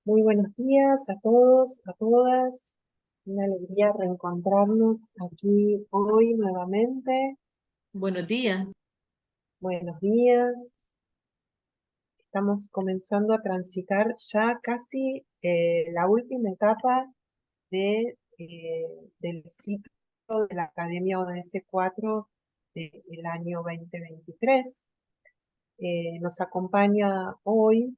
Muy buenos días a todos, a todas. Una alegría reencontrarnos aquí hoy nuevamente. Buenos días. Buenos días. Estamos comenzando a transitar ya casi la última etapa del ciclo de la Academia ODS 4 del año 2023. Nos acompaña hoy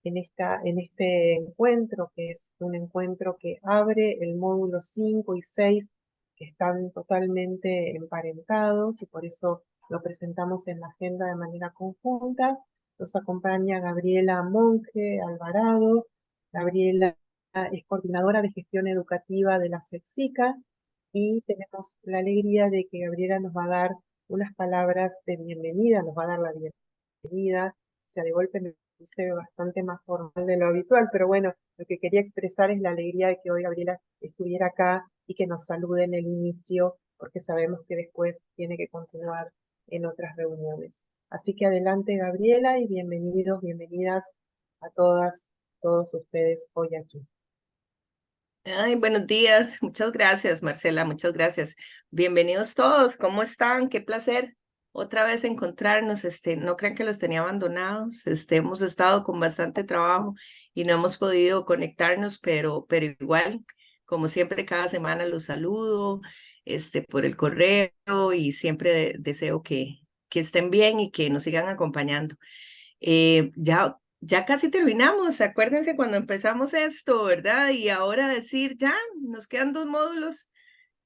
en este encuentro, que es un encuentro que abre el módulo 5 y 6, que están totalmente emparentados y por eso lo presentamos en la agenda de manera conjunta. Nos acompaña Gabriela Monge Alvarado. Gabriela es coordinadora de gestión educativa de la CEPSICA y tenemos la alegría de que Gabriela nos va a dar unas palabras de bienvenida, nos va a dar la bienvenida. O de golpe me puse bastante más formal de lo habitual, pero bueno, lo que quería expresar es la alegría de que hoy Gabriela estuviera acá y que nos salude en el inicio, porque sabemos que después tiene que continuar en otras reuniones. Así que adelante, Gabriela, y bienvenidos, bienvenidas a todas, todos ustedes hoy aquí. Ay, buenos días. Muchas gracias, Marcela. Muchas gracias. Bienvenidos todos. ¿Cómo están? Qué placer otra vez encontrarnos. No crean que los tenía abandonados. Hemos estado con bastante trabajo y no hemos podido conectarnos, pero igual, como siempre, cada semana los saludo, por el correo y siempre deseo que estén bien y que nos sigan acompañando. Ya casi terminamos, acuérdense cuando empezamos esto, ¿verdad? Y ahora decir, ya, nos quedan 2 módulos,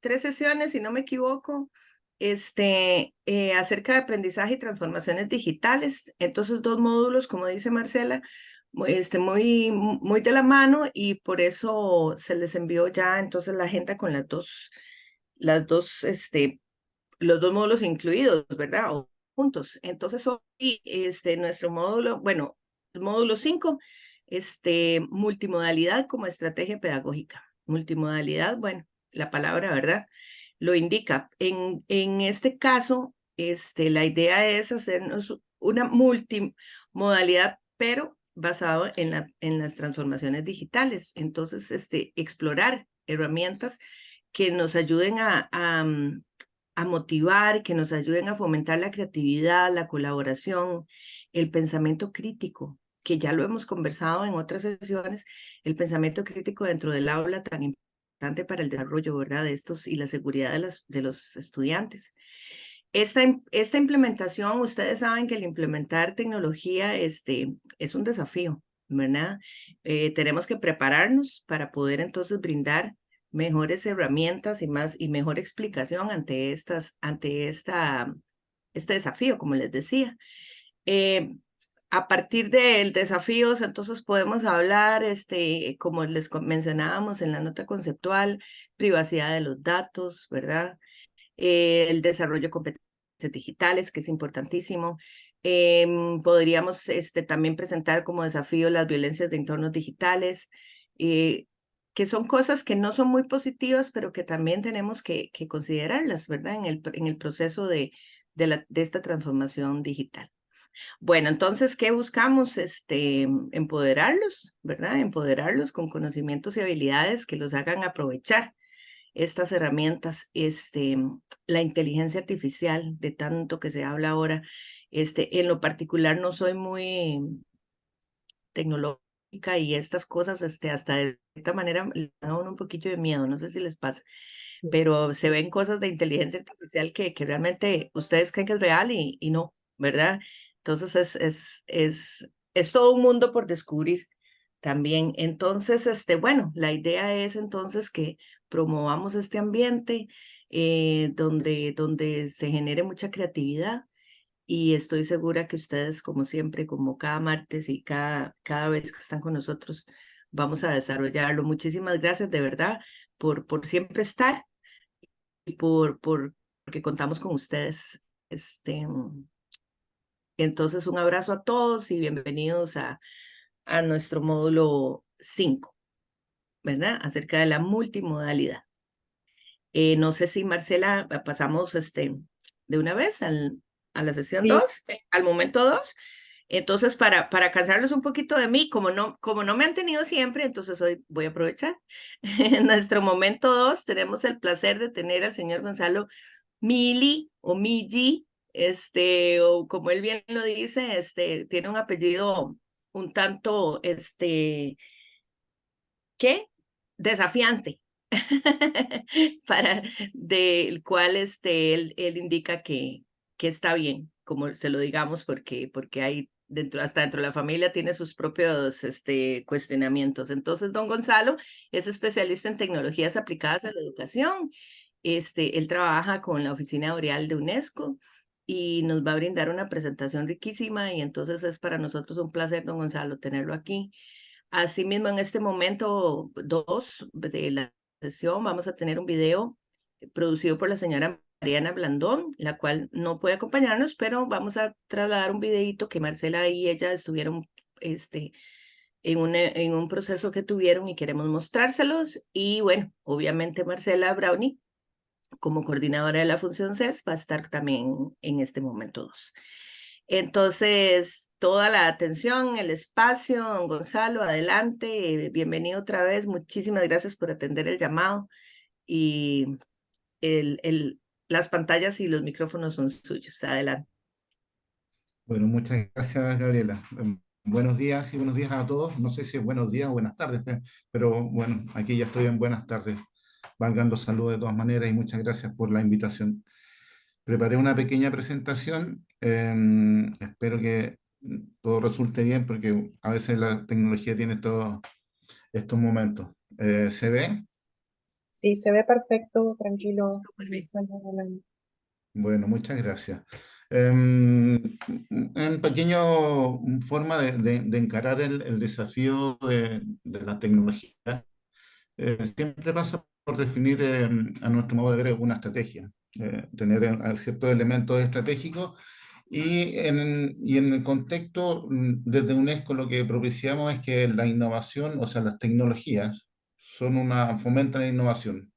3 sesiones, si no me equivoco, acerca de aprendizaje y transformaciones digitales. Entonces, 2 módulos, como dice Marcela, muy de la mano y por eso se les envió ya entonces la agenda con las dos, los 2 módulos incluidos, ¿verdad? O juntos. Entonces, hoy, nuestro módulo, bueno, el módulo 5, multimodalidad como estrategia pedagógica. Multimodalidad, bueno, la palabra, ¿verdad? Lo indica. En este caso, la idea es hacernos una multimodalidad, pero basado en las transformaciones digitales. Entonces, explorar herramientas que nos ayuden a motivar, que nos ayuden a fomentar la creatividad, la colaboración, el pensamiento crítico, que ya lo hemos conversado en otras sesiones, el pensamiento crítico dentro del aula tan importante para el desarrollo, ¿verdad? De estos y la seguridad de los estudiantes. Esta implementación, ustedes saben que el implementar tecnología es un desafío, ¿verdad? Tenemos que prepararnos para poder entonces brindar mejores herramientas y más y mejor explicación ante este desafío, como les decía. Eh, a partir del desafío, entonces podemos hablar, como mencionábamos en la nota conceptual, privacidad de los datos, ¿verdad? El desarrollo de competencias digitales, que es importantísimo. Podríamos también presentar como desafío las violencias de entornos digitales, eh, que son cosas que no son muy positivas, pero que también tenemos que considerarlas, ¿verdad? En el proceso de esta transformación digital. Bueno, entonces, ¿qué buscamos? Empoderarlos, ¿verdad? Empoderarlos con conocimientos y habilidades que los hagan aprovechar estas herramientas, la inteligencia artificial, de tanto que se habla ahora, en lo particular no soy muy tecnológica y estas cosas, hasta de esta manera le dan a uno un poquillo de miedo, no sé si les pasa, pero se ven cosas de inteligencia artificial que realmente ustedes creen que es real y no, ¿verdad? Entonces es todo un mundo por descubrir también. Entonces, bueno, la idea es entonces que promovamos este ambiente donde se genere mucha creatividad y estoy segura que ustedes, como siempre, como cada martes y cada vez que están con nosotros, vamos a desarrollarlo. Muchísimas gracias de verdad por siempre estar y porque contamos con ustedes. Entonces, un abrazo a todos y bienvenidos a nuestro módulo 5, ¿verdad? Acerca de la multimodalidad. No sé si Marcela, pasamos de una vez a la sesión Sí, 2, al momento 2. Entonces, para cansarlos un poquito de mí, como no me han tenido siempre, entonces hoy voy a aprovechar. En nuestro momento 2 tenemos el placer de tener al señor Gonzalo Mili o Migi, o como él bien lo dice, tiene un apellido un tanto, ¿qué? Desafiante, para del cual él indica que está bien, como se lo digamos, porque hay hasta dentro de la familia tiene sus propios cuestionamientos. Entonces, don Gonzalo es especialista en tecnologías aplicadas a la educación. Él trabaja con la oficina Boreal de UNESCO y nos va a brindar una presentación riquísima y entonces es para nosotros un placer, don Gonzalo, tenerlo aquí. Asimismo, en este momento 2 de la sesión vamos a tener un video producido por la señora Mariana Blandón, la cual no puede acompañarnos, pero vamos a trasladar un videito que Marcela y ella estuvieron en un proceso que tuvieron y queremos mostrárselos. Y bueno, obviamente Marcela Brownie, como coordinadora de la función CES, va a estar también en este momento 2. Entonces, toda la atención, el espacio, don Gonzalo, adelante, bienvenido otra vez, muchísimas gracias por atender el llamado y el, el, las pantallas y los micrófonos son suyos, adelante. Bueno, muchas gracias, Gabriela. Buenos días y buenos días a todos. No sé si es buenos días o buenas tardes, pero bueno, aquí ya estoy en buenas tardes. Valgan los saludos de todas maneras y muchas gracias por la invitación. Preparé una pequeña presentación. Espero que todo resulte bien porque a veces la tecnología tiene todos estos momentos. ¿Se ve? Sí, se ve perfecto, tranquilo. Súper bien. Adelante. Bueno, muchas gracias. En pequeño forma de encarar el desafío de la tecnología, siempre pasa por definir, a nuestro modo de ver, una estrategia, tener ciertos elementos estratégicos y en el contexto, desde UNESCO lo que propiciamos es que la innovación, o sea, las tecnologías, fomentan la innovación,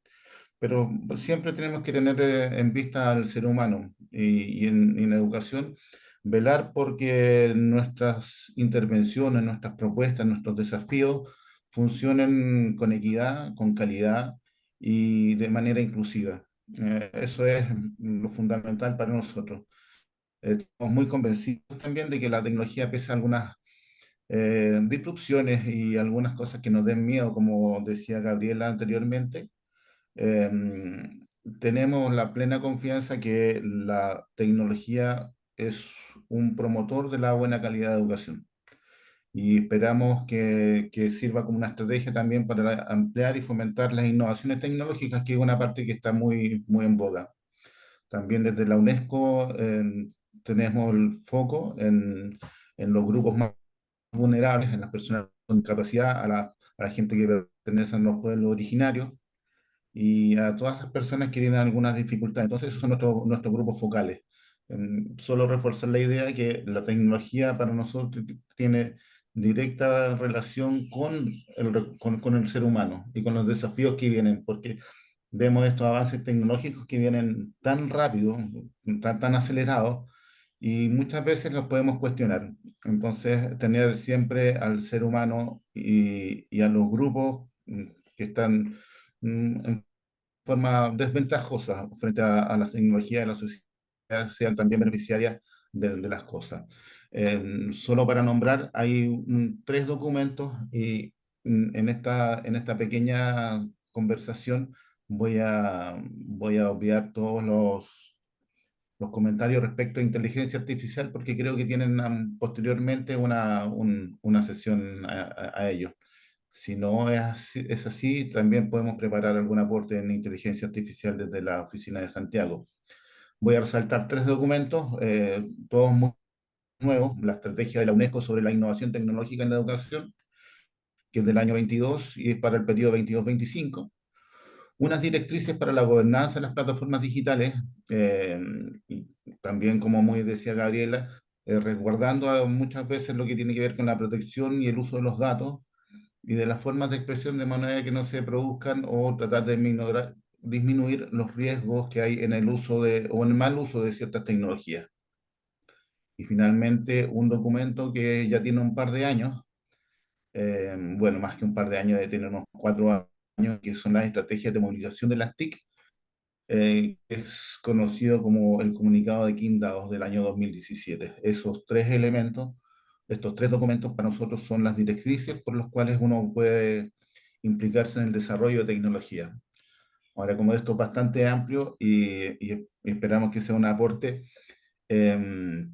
pero siempre tenemos que tener en vista al ser humano y en educación, velar porque nuestras intervenciones, nuestras propuestas, nuestros desafíos funcionen con equidad, con calidad y de manera inclusiva. Eso es lo fundamental para nosotros. Estamos muy convencidos también de que la tecnología, pese a algunas disrupciones y algunas cosas que nos den miedo, como decía Gabriela anteriormente, eh, tenemos la plena confianza que la tecnología es un promotor de la buena calidad de educación y esperamos que sirva como una estrategia también para ampliar y fomentar las innovaciones tecnológicas, que es una parte que está muy en boga. También desde la UNESCO tenemos el foco en los grupos más vulnerables, en las personas con discapacidad, a la gente que pertenece a los pueblos originarios y a todas las personas que tienen algunas dificultades. Entonces, esos son nuestros grupos focales. Solo reforzar la idea de que la tecnología para nosotros tiene directa relación con el ser humano y con los desafíos que vienen, porque vemos estos avances tecnológicos que vienen tan rápido, tan acelerados, y muchas veces los podemos cuestionar. Entonces, tener siempre al ser humano y a los grupos que están en forma desventajosa frente a las tecnologías de la sociedad sean también beneficiarias de las cosas. Solo para nombrar, hay tres documentos y en esta pequeña conversación voy a obviar todos los comentarios respecto a inteligencia artificial porque creo que tienen posteriormente una sesión a ello. Si no es así, también podemos preparar algún aporte en inteligencia artificial desde la oficina de Santiago. Voy a resaltar tres documentos, todos muy nuevos. La estrategia de la UNESCO sobre la innovación tecnológica en la educación, que es del año 22 y es para el periodo 22-25. Unas directrices para la gobernanza de las plataformas digitales, y también, como muy decía Gabriela, resguardando muchas veces lo que tiene que ver con la protección y el uso de los datos y de las formas de expresión de manera que no se produzcan o tratar de disminuir los riesgos que hay en el uso o en el mal uso de ciertas tecnologías. Y finalmente un documento que ya tiene un par de años, bueno, más que un par de años, de tener unos 4 años, que son las estrategias de movilización de las TIC, es conocido como el comunicado de Qingdao del año 2017. Esos tres elementos, estos tres documentos para nosotros son las directrices por las cuales uno puede implicarse en el desarrollo de tecnología. Ahora, como esto es bastante amplio y esperamos que sea un aporte, eh,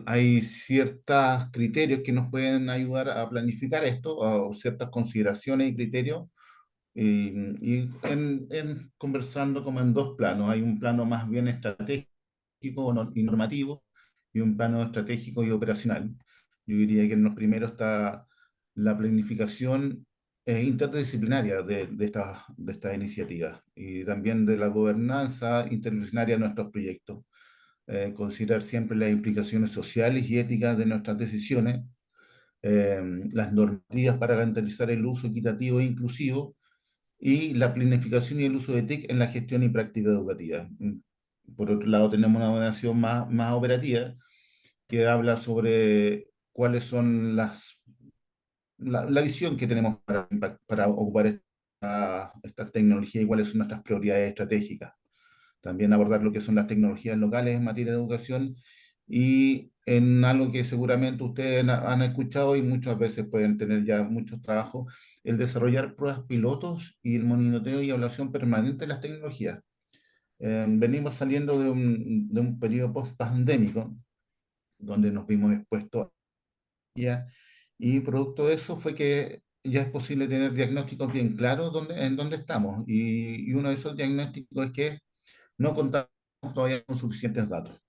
hay ciertos criterios que nos pueden ayudar a planificar esto, o ciertas consideraciones y criterios, conversando como en dos planos. Hay un plano más bien estratégico y normativo y un plano estratégico y operacional. Yo diría que en los primeros está la planificación interdisciplinaria de estas iniciativas y también de la gobernanza interdisciplinaria de nuestros proyectos. Considerar siempre las implicaciones sociales y éticas de nuestras decisiones, eh, las normativas para garantizar el uso equitativo e inclusivo y la planificación y el uso de TIC en la gestión y práctica educativa. Por otro lado, tenemos una evaluación más operativa que habla sobre cuáles son la visión que tenemos para ocupar estas tecnologías y cuáles son nuestras prioridades estratégicas. También abordar lo que son las tecnologías locales en materia de educación y en algo que seguramente ustedes han escuchado y muchas veces pueden tener ya muchos trabajos, el desarrollar pruebas pilotos y el monitoreo y evaluación permanente de las tecnologías. Venimos saliendo de un periodo post-pandémico donde nos vimos expuestos a ella, y producto de eso fue que ya es posible tener diagnósticos bien claros en dónde estamos. Y uno de esos diagnósticos es que no contamos todavía con suficientes datos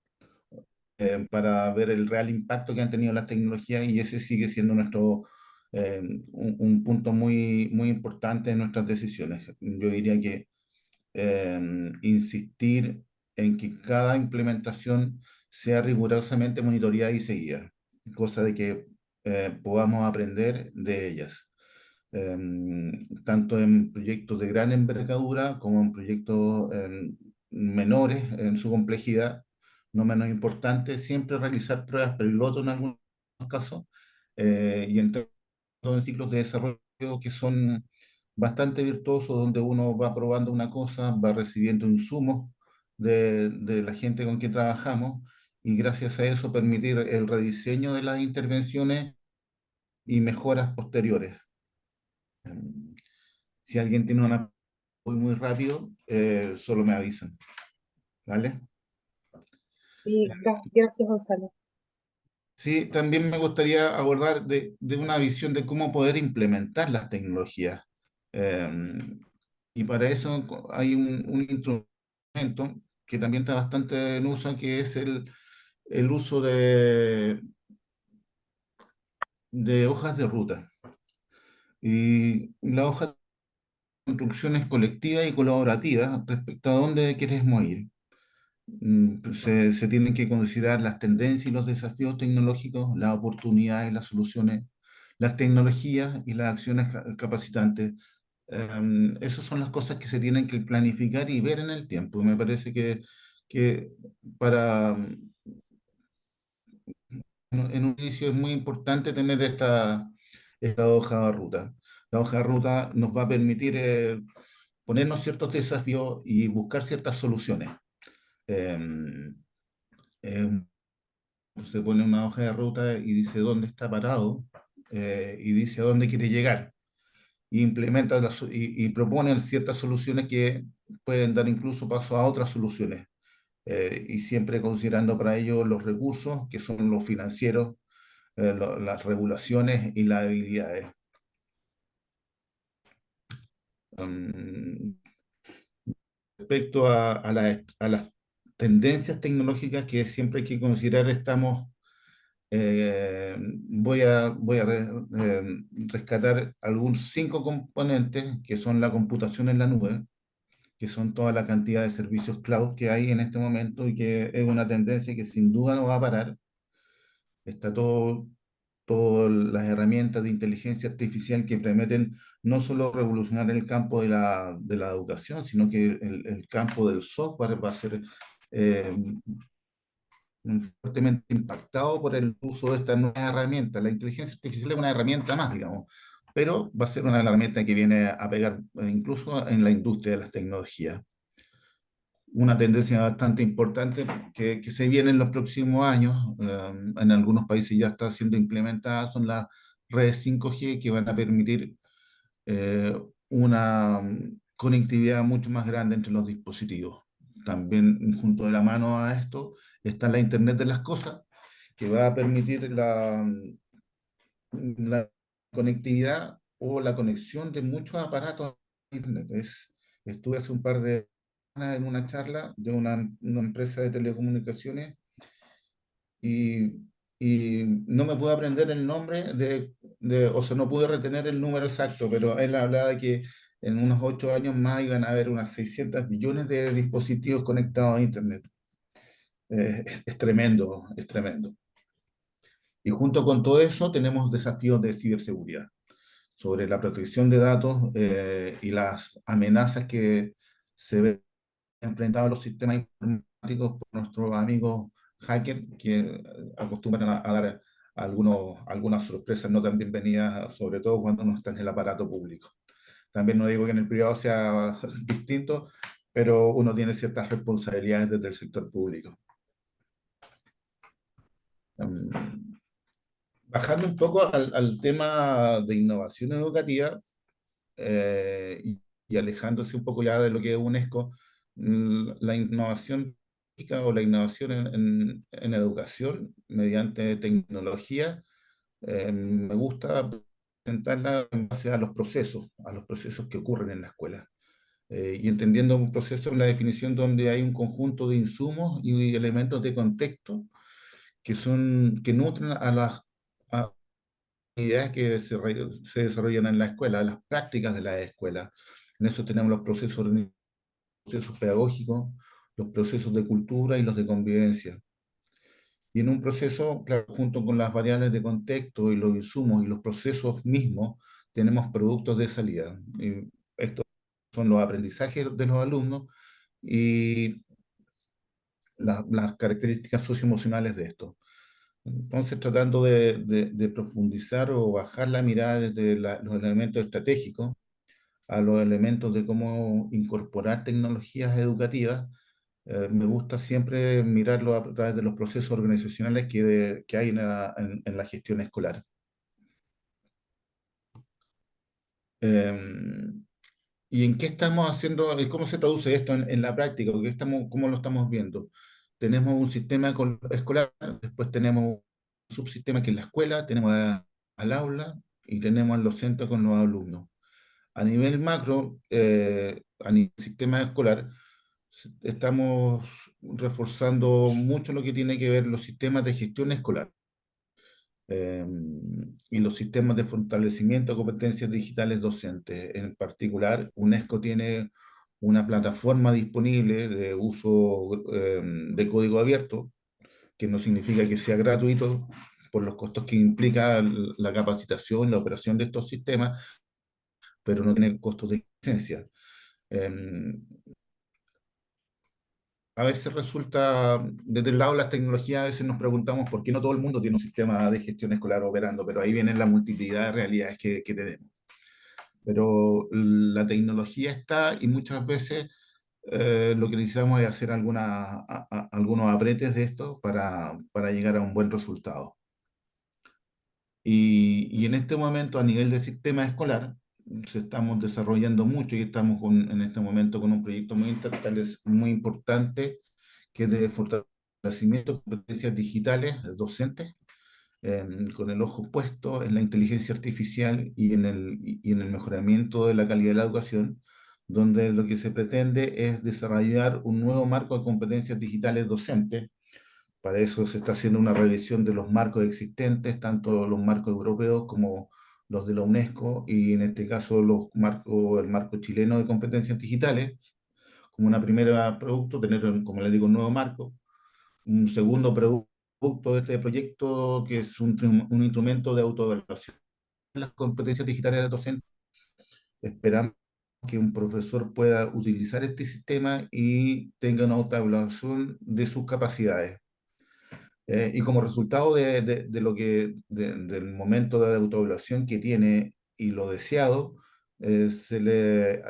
para ver el real impacto que han tenido las tecnologías, y ese sigue siendo un punto muy importante en nuestras decisiones. Yo diría que eh, insistir en que cada implementación sea rigurosamente monitoreada y seguida, cosa de que podamos aprender de ellas. Tanto en proyectos de gran envergadura como en proyectos menores en su complejidad, no menos importante, siempre realizar pruebas piloto en algunos casos, y entrar en ciclos de desarrollo que son bastante virtuosos, donde uno va probando una cosa, va recibiendo insumos de la gente con quien trabajamos, y gracias a eso permitir el rediseño de las intervenciones y mejoras posteriores. Si alguien tiene una muy rápido, solo me avisan, ¿vale? Sí, gracias, Gonzalo. Sí, también me gustaría abordar de una visión de cómo poder implementar las tecnologías. Eh, y para eso hay un instrumento que también está bastante en uso, que es el uso de hojas de ruta. Y la hoja de instrucciones colectiva y colaborativa respecto a dónde queremos ir. Pues, se tienen que considerar las tendencias y los desafíos tecnológicos, las oportunidades, las soluciones, las tecnologías y las acciones capacitantes. Esas son las cosas que se tienen que planificar y ver en el tiempo. Me parece que para en un inicio es muy importante tener esta hoja de ruta. La hoja de ruta nos va a permitir ponernos ciertos desafíos y buscar ciertas soluciones. Em, em, Se pone una hoja de ruta y dice dónde está parado, y dice a dónde quiere llegar. Y implementa y propone ciertas soluciones que pueden dar incluso paso a otras soluciones. Y siempre considerando para ello los recursos, que son los financieros, las regulaciones y las habilidades. Um, Respecto a las tendencias tecnológicas que siempre hay que considerar, voy a rescatar algunos 5 componentes que son la computación en la nube, que son toda la cantidad de servicios cloud que hay en este momento y que es una tendencia que sin duda no va a parar. Está todas las herramientas de inteligencia artificial que permiten no solo revolucionar el campo de la educación, sino que el campo del software va a ser eh, fuertemente impactado por el uso de esta nueva herramienta. La inteligencia artificial es una herramienta más, digamos, pero va a ser una herramienta que viene a pegar incluso en la industria de las tecnologías. Una tendencia bastante importante que se viene en los próximos años, en algunos países ya está siendo implementada, son las redes 5G que van a permitir eh, una conectividad mucho más grande entre los dispositivos. También junto de la mano a esto está la Internet de las Cosas, que va a permitir la conectividad o la conexión de muchos aparatos a Internet. Estuve hace un par de semanas en una charla de una empresa de telecomunicaciones y, y no me pude aprender el nombre o sea, no pude retener el número exacto, pero él hablaba de que en unos 8 años más iban a haber unas 600 millones de dispositivos conectados a Internet. Es tremendo, es tremendo. Y junto con todo eso tenemos desafíos de ciberseguridad sobre la protección de datos y las amenazas que se ven enfrentados a los sistemas informáticos por nuestros amigos hackers que acostumbran a dar algunas sorpresas no tan bienvenidas, sobre todo cuando no están en el aparato público. También no digo que en el privado sea distinto, pero uno tiene ciertas responsabilidades desde el sector público. Bajando un poco al tema de innovación educativa, y alejándose un poco ya de lo que es UNESCO, la innovación tecnológica o la innovación en educación mediante tecnología, me gusta presentarla en base a los procesos que ocurren en la escuela. Y entendiendo un proceso en la definición donde hay un conjunto de insumos y elementos de contexto que nutren a las ideas que se desarrollan en la escuela, las prácticas de la escuela. En eso tenemos procesos pedagógicos, los procesos de cultura y los de convivencia. Y en un proceso, claro, junto con las variables de contexto y los insumos y los procesos mismos, tenemos productos de salida. Y estos son los aprendizajes de los alumnos y las características socioemocionales de esto. Entonces, tratando de profundizar o bajar la mirada desde los elementos estratégicos a los elementos de cómo incorporar tecnologías educativas, me gusta siempre mirarlo a través de los procesos organizacionales que hay en la gestión escolar. ¿Y en qué estamos haciendo, y cómo se traduce esto en la práctica? ¿Cómo lo estamos viendo? Tenemos un sistema escolar, después tenemos un subsistema que es la escuela, tenemos al aula y tenemos a los centros con los alumnos. A nivel macro, a nivel sistema escolar, estamos reforzando mucho lo que tiene que ver los sistemas de gestión escolar eh, y los sistemas de fortalecimiento de competencias digitales docentes. En particular, UNESCO tiene una plataforma disponible de uso de código abierto, que no significa que sea gratuito por los costos que implica la capacitación, la operación de estos sistemas, pero no tiene costos de licencia. Em, a veces resulta, desde el lado de las tecnologías, a veces nos preguntamos por qué no todo el mundo tiene un sistema de gestión escolar operando, pero ahí viene la multiplicidad de realidades que tenemos. Pero la tecnología está y muchas veces lo que necesitamos es hacer algunos apretes de esto para llegar a un buen resultado. Y en este momento, a nivel de sistema escolar, se estamos desarrollando mucho y estamos en este momento con un proyecto muy importante que es de fortalecimiento de competencias digitales docentes, con el ojo puesto en la inteligencia artificial y en el mejoramiento de la calidad de la educación, donde lo que se pretende es desarrollar un nuevo marco de competencias digitales docentes. Para eso se está haciendo una revisión de los marcos existentes, tanto los marcos europeos como los de la UNESCO, y en este caso el marco chileno de competencias digitales, como una primera producto, tener, como les digo, un nuevo marco. Un segundo producto de este proyecto, que es un instrumento de autoevaluación de las competencias digitales de docentes. Esperamos que un profesor pueda utilizar este sistema y tenga una autoevaluación de sus capacidades. Y como resultado de lo del momento de autoevaluación que tiene y lo deseado, se le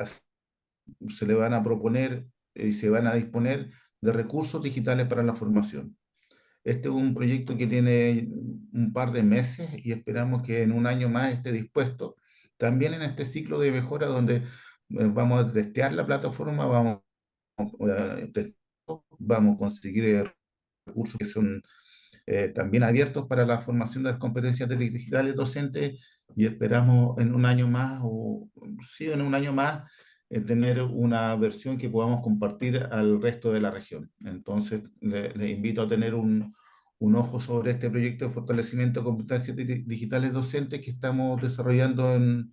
van a proponer y se van a disponer de recursos digitales para la formación. Este es un proyecto que tiene un par de meses y esperamos que en un año más esté dispuesto. También en este ciclo de mejora donde vamos a testear la plataforma, vamos a conseguir recursos que son también abiertos para la formación de las competencias digitales docentes y esperamos en un año más, o sí, en un año más, tener una versión que podamos compartir al resto de la región. Entonces, les invito a tener un ojo sobre este proyecto de fortalecimiento de competencias digitales docentes que estamos desarrollando en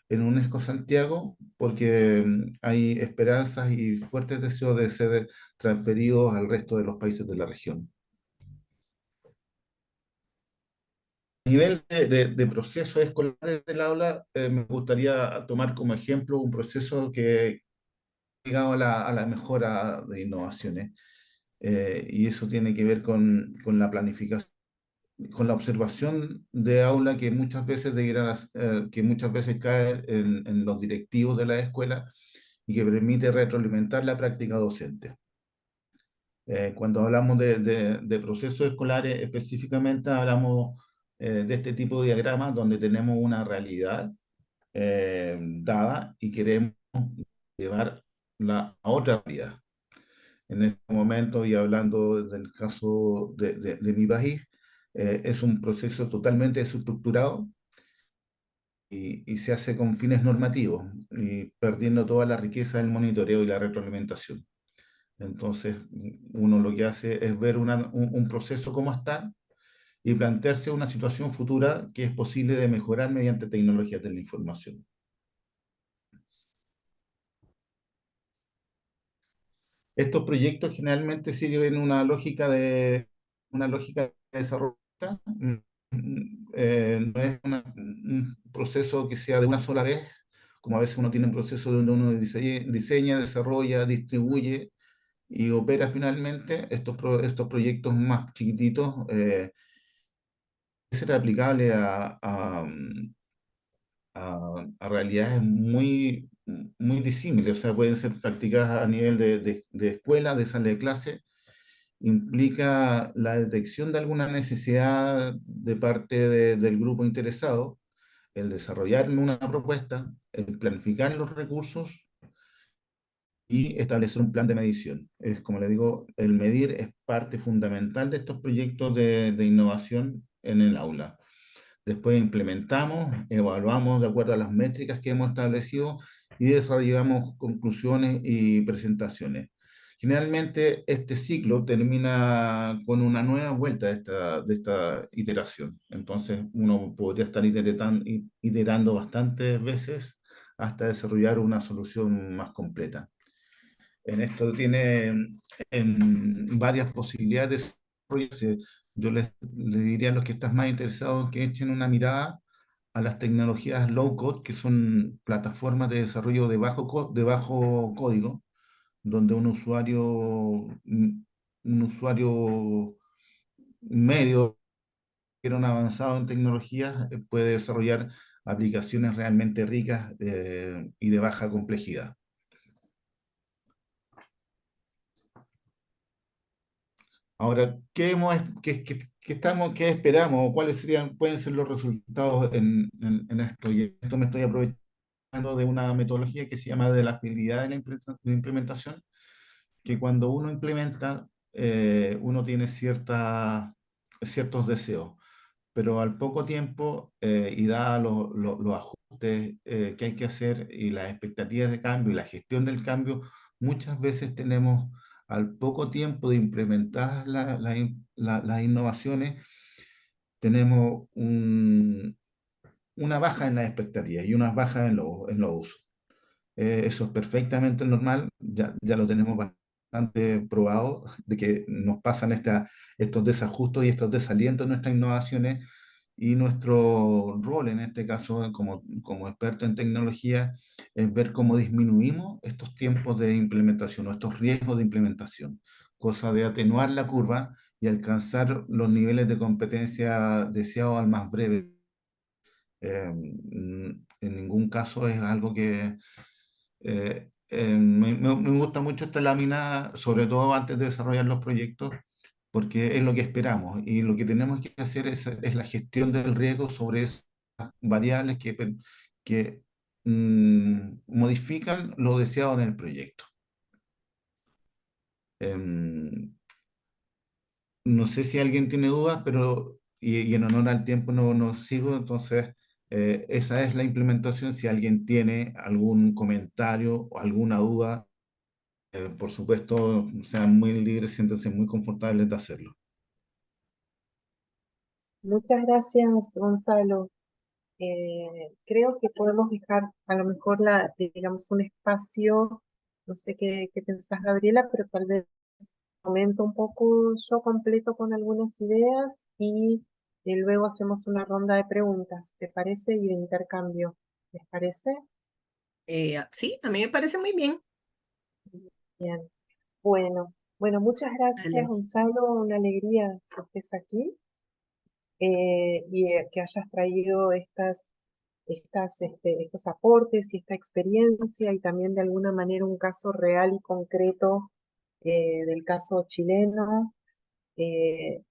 UNESCO Santiago, porque hay esperanzas y fuertes deseos de ser transferidos al resto de los países de la región. A nivel de procesos escolares del aula, me gustaría tomar como ejemplo un proceso que ligado a la mejora de innovaciones. Y eso tiene que ver con la planificación, con la observación de aula que muchas veces que muchas veces cae en los directivos de la escuela y que permite retroalimentar la práctica docente. Cuando hablamos de procesos escolares, específicamente hablamos de este tipo de diagramas donde tenemos una realidad dada y queremos llevarla a otra realidad. En este momento, y hablando del caso de mi país, es un proceso totalmente desestructurado y se hace con fines normativos y perdiendo toda la riqueza del monitoreo y la retroalimentación. Entonces, uno lo que hace es ver un proceso como está y plantearse una situación futura que es posible de mejorar mediante tecnologías de la información. Estos proyectos generalmente siguen una lógica de desarrollo. No es un proceso que sea de una sola vez, como a veces uno tiene un proceso donde uno diseña, desarrolla, distribuye y opera finalmente. Estos proyectos más chiquititos ser aplicable a realidades muy disímiles, o sea, pueden ser practicadas a nivel de escuela, de sala de clase, implica la detección de alguna necesidad de parte del grupo interesado, el desarrollar una propuesta, el planificar los recursos y establecer un plan de medición. Es como le digo, el medir es parte fundamental de estos proyectos de innovación en el aula. Después implementamos, evaluamos de acuerdo a las métricas que hemos establecido y desarrollamos conclusiones y presentaciones. Generalmente este ciclo termina con una nueva vuelta de esta iteración. Entonces uno podría estar iterando bastantes veces hasta desarrollar una solución más completa. En esto tiene varias posibilidades de desarrollo. Yo les diría a los que están más interesados que echen una mirada a las tecnologías low code, que son plataformas de desarrollo de bajo código, donde un usuario medio, que era un avanzado en tecnologías, puede desarrollar aplicaciones realmente ricas y de baja complejidad. Ahora, ¿qué esperamos? ¿Cuáles pueden ser los resultados en esto? Y esto me estoy aprovechando de una metodología que se llama de la agilidad de implementación, que cuando uno implementa, uno tiene ciertos deseos, pero al poco tiempo y dados los ajustes que hay que hacer y las expectativas de cambio y la gestión del cambio, muchas veces tenemos al poco tiempo de implementar las innovaciones, tenemos una baja en las expectativas y unas bajas en los usos. Eso es perfectamente normal, ya lo tenemos bastante probado, de que nos pasan estos desajustes y estos desalientos en nuestras innovaciones y nuestro rol en este caso como experto en tecnología es ver cómo disminuimos estos tiempos de implementación o estos riesgos de implementación, cosa de atenuar la curva y alcanzar los niveles de competencia deseados al más breve. En ningún caso es algo que... me gusta mucho esta lámina, sobre todo antes de desarrollar los proyectos, porque es lo que esperamos y lo que tenemos que hacer es la gestión del riesgo sobre esas variables que modifican lo deseado en el proyecto. Em, no sé si alguien tiene dudas, pero y en honor al tiempo no sigo, entonces esa es la implementación. Si alguien tiene algún comentario o alguna duda, por supuesto, sean muy libres, siéntense muy confortables de hacerlo. Muchas gracias, Gonzalo. Creo que podemos dejar a lo mejor digamos, un espacio, no sé qué pensás, Gabriela, pero tal vez comento un poco yo completo con algunas ideas y luego hacemos una ronda de preguntas, ¿te parece? Y de intercambio, ¿les parece? Sí, a mí me parece muy bien. Bien. Bueno, muchas gracias, Dale. Gonzalo, una alegría que estés aquí y que hayas traído estos aportes y esta experiencia y también de alguna manera un caso real y concreto del caso chileno. Eh,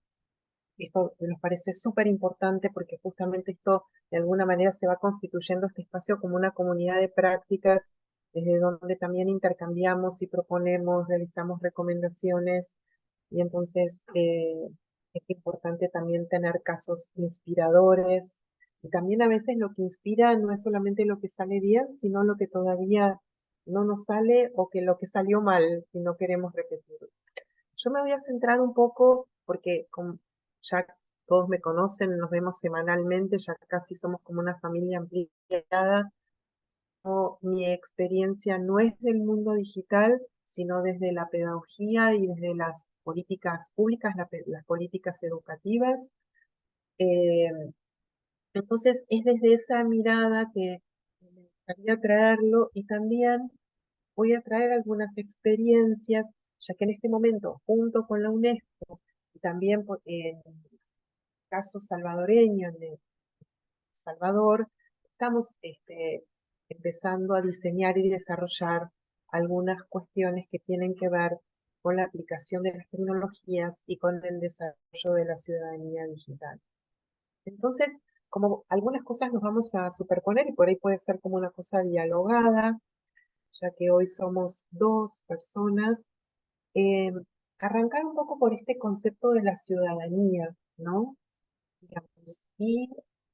Esto nos parece súper importante porque justamente esto de alguna manera se va constituyendo este espacio como una comunidad de prácticas desde donde también intercambiamos y proponemos, realizamos recomendaciones y entonces es importante también tener casos inspiradores y también a veces lo que inspira no es solamente lo que sale bien, sino lo que todavía no nos sale o que lo que salió mal y no queremos repetirlo. Yo me voy a centrar un poco, porque ya todos me conocen, nos vemos semanalmente, ya casi somos como una familia ampliada. Mi experiencia no es del mundo digital, sino desde la pedagogía y desde las políticas públicas, las políticas educativas. Eh, entonces, es desde esa mirada que me gustaría traerlo y también voy a traer algunas experiencias, ya que en este momento, junto con la UNESCO, y también en el caso salvadoreño, en El Salvador, estamos empezando a diseñar y desarrollar algunas cuestiones que tienen que ver con la aplicación de las tecnologías y con el desarrollo de la ciudadanía digital. Entonces, como algunas cosas nos vamos a superponer y por ahí puede ser como una cosa dialogada, ya que hoy somos dos personas, eh, arrancar un poco por este concepto de la ciudadanía, ¿no? Digamos, y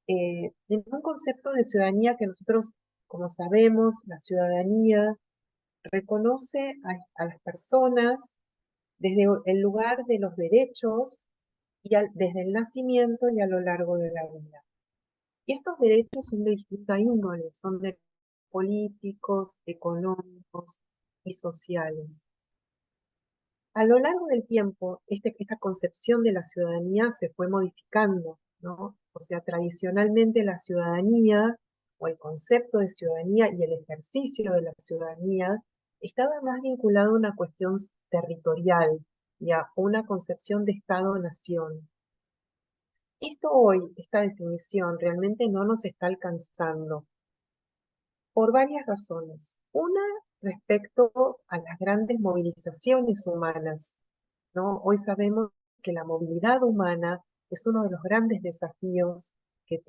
en un concepto de ciudadanía que nosotros, como sabemos, la ciudadanía reconoce a las personas desde el lugar de los derechos y desde el nacimiento y a lo largo de la vida. Y estos derechos son de distinta índole, son de políticos, económicos y sociales. A lo largo del tiempo, esta concepción de la ciudadanía se fue modificando, ¿no? O sea, tradicionalmente la ciudadanía o el concepto de ciudadanía y el ejercicio de la ciudadanía estaba más vinculado a una cuestión territorial y a una concepción de Estado-nación. Esto hoy, esta definición, realmente no nos está alcanzando por varias razones. Una, respecto a las grandes movilizaciones humanas, ¿no? Hoy sabemos que la movilidad humana es uno de los grandes desafíos que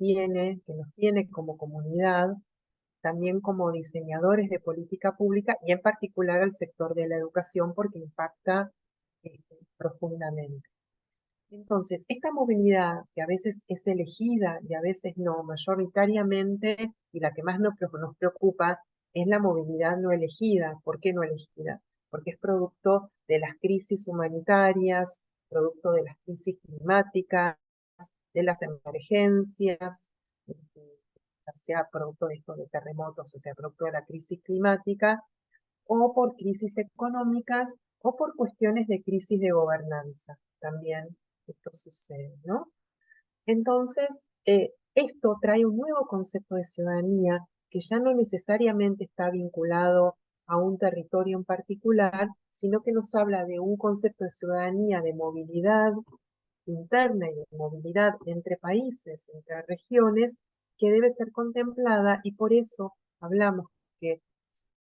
nos tiene como comunidad, también como diseñadores de política pública y en particular al sector de la educación porque impacta profundamente. Entonces, esta movilidad que a veces es elegida y a veces no, mayoritariamente, y la que más nos preocupa, es la movilidad no elegida. ¿Por qué no elegida? Porque es producto de las crisis humanitarias, producto de las crisis climáticas, de las emergencias, ya sea producto de esto de terremotos, o sea, producto de la crisis climática, o por crisis económicas, o por cuestiones de crisis de gobernanza. También esto sucede, ¿no? Entonces, esto trae un nuevo concepto de ciudadanía que ya no necesariamente está vinculado a un territorio en particular, sino que nos habla de un concepto de ciudadanía, de movilidad interna y de movilidad entre países, entre regiones, que debe ser contemplada y por eso hablamos que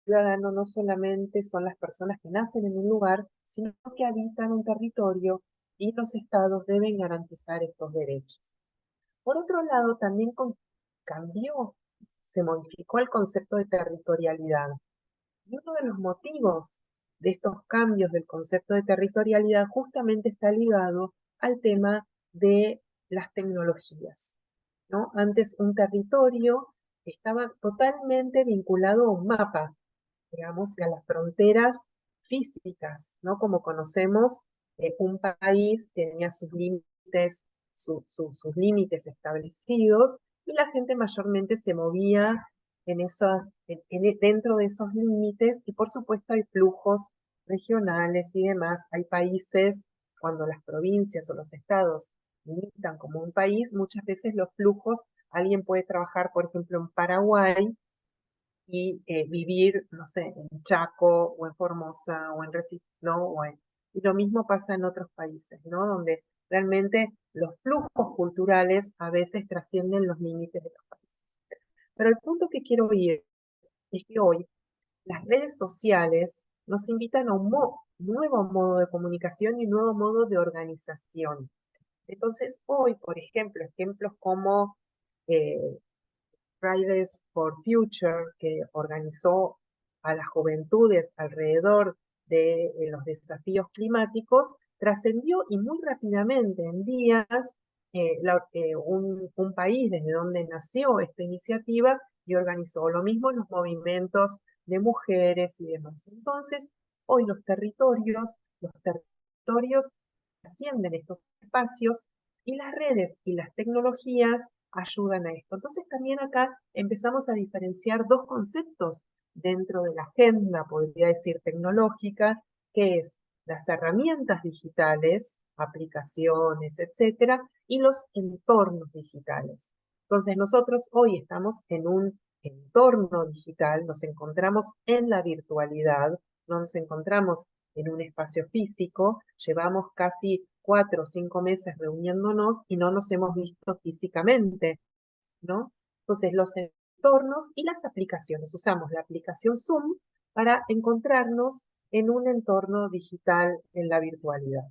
ciudadano no solamente son las personas que nacen en un lugar, sino que habitan un territorio y los estados deben garantizar estos derechos. Por otro lado, también cambió, se modificó el concepto de territorialidad. Y uno de los motivos de estos cambios del concepto de territorialidad justamente está ligado al tema de las tecnologías, ¿no? Antes un territorio estaba totalmente vinculado a un mapa, digamos, y a las fronteras físicas, ¿no? Como conocemos, un país tenía sus límites, sus límites establecidos y la gente mayormente se movía dentro de esos límites y por supuesto hay flujos regionales y demás. Hay países, cuando las provincias o los estados limitan como un país, muchas veces los flujos, alguien puede trabajar, por ejemplo, en Paraguay y vivir, no sé, en Chaco o en Formosa o en Recife, ¿no? Y lo mismo pasa en otros países, ¿no? Donde realmente los flujos culturales a veces trascienden los límites de los países. Pero el punto que quiero ir es que hoy las redes sociales nos invitan a un nuevo modo de comunicación y un nuevo modo de organización. Entonces, hoy, por ejemplo, ejemplos como eh, Fridays for Future, que organizó a las juventudes alrededor de los desafíos climáticos, trascendió y muy rápidamente en días un país desde donde nació esta iniciativa y organizó lo mismo en los movimientos de mujeres y demás. Entonces, hoy los territorios ascienden estos espacios y las redes y las tecnologías ayudan a esto. Entonces también acá empezamos a diferenciar dos conceptos dentro de la agenda, podría decir, tecnológica, que es las herramientas digitales, aplicaciones, etcétera, y los entornos digitales. Entonces nosotros hoy estamos en un entorno digital, nos encontramos en la virtualidad, no nos encontramos en un espacio físico, llevamos casi 4 o 5 meses reuniéndonos y no nos hemos visto físicamente, ¿no? Entonces, los entornos y las aplicaciones. Usamos la aplicación Zoom para encontrarnos en un entorno digital en la virtualidad.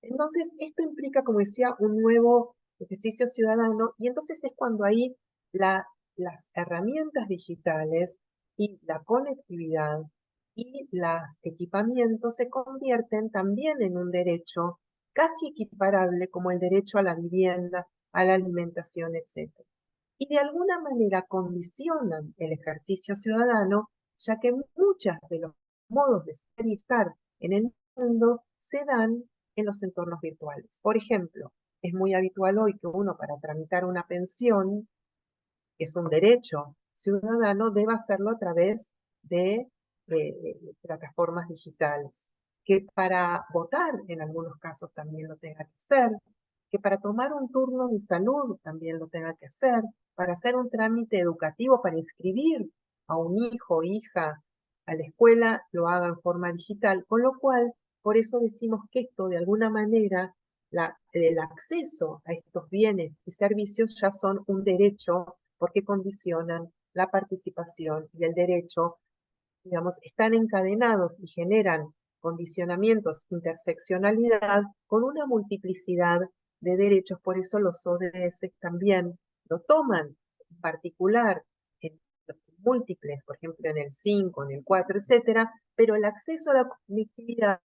Entonces, esto implica, como decía, un nuevo ejercicio ciudadano y entonces es cuando ahí las herramientas digitales y la conectividad y los equipamientos se convierten también en un derecho casi equiparable como el derecho a la vivienda, a la alimentación, etc. Y de alguna manera condicionan el ejercicio ciudadano, ya que muchos de los modos de ser y estar en el mundo se dan en los entornos virtuales. Por ejemplo, es muy habitual hoy que uno para tramitar una pensión, que es un derecho ciudadano, deba hacerlo a través de plataformas digitales, que para votar en algunos casos también lo tenga que hacer, que para tomar un turno de salud también lo tenga que hacer, para hacer un trámite educativo, para inscribir a un hijo o hija a la escuela, lo haga en forma digital, con lo cual, por eso decimos que esto de alguna manera, el acceso a estos bienes y servicios ya son un derecho porque condicionan la participación y el derecho, digamos, están encadenados y generan condicionamientos, interseccionalidad con una multiplicidad de derechos, por eso los ODS también lo toman en particular en los múltiples, por ejemplo en el 5, en el 4, etcétera, pero el acceso a la conectividad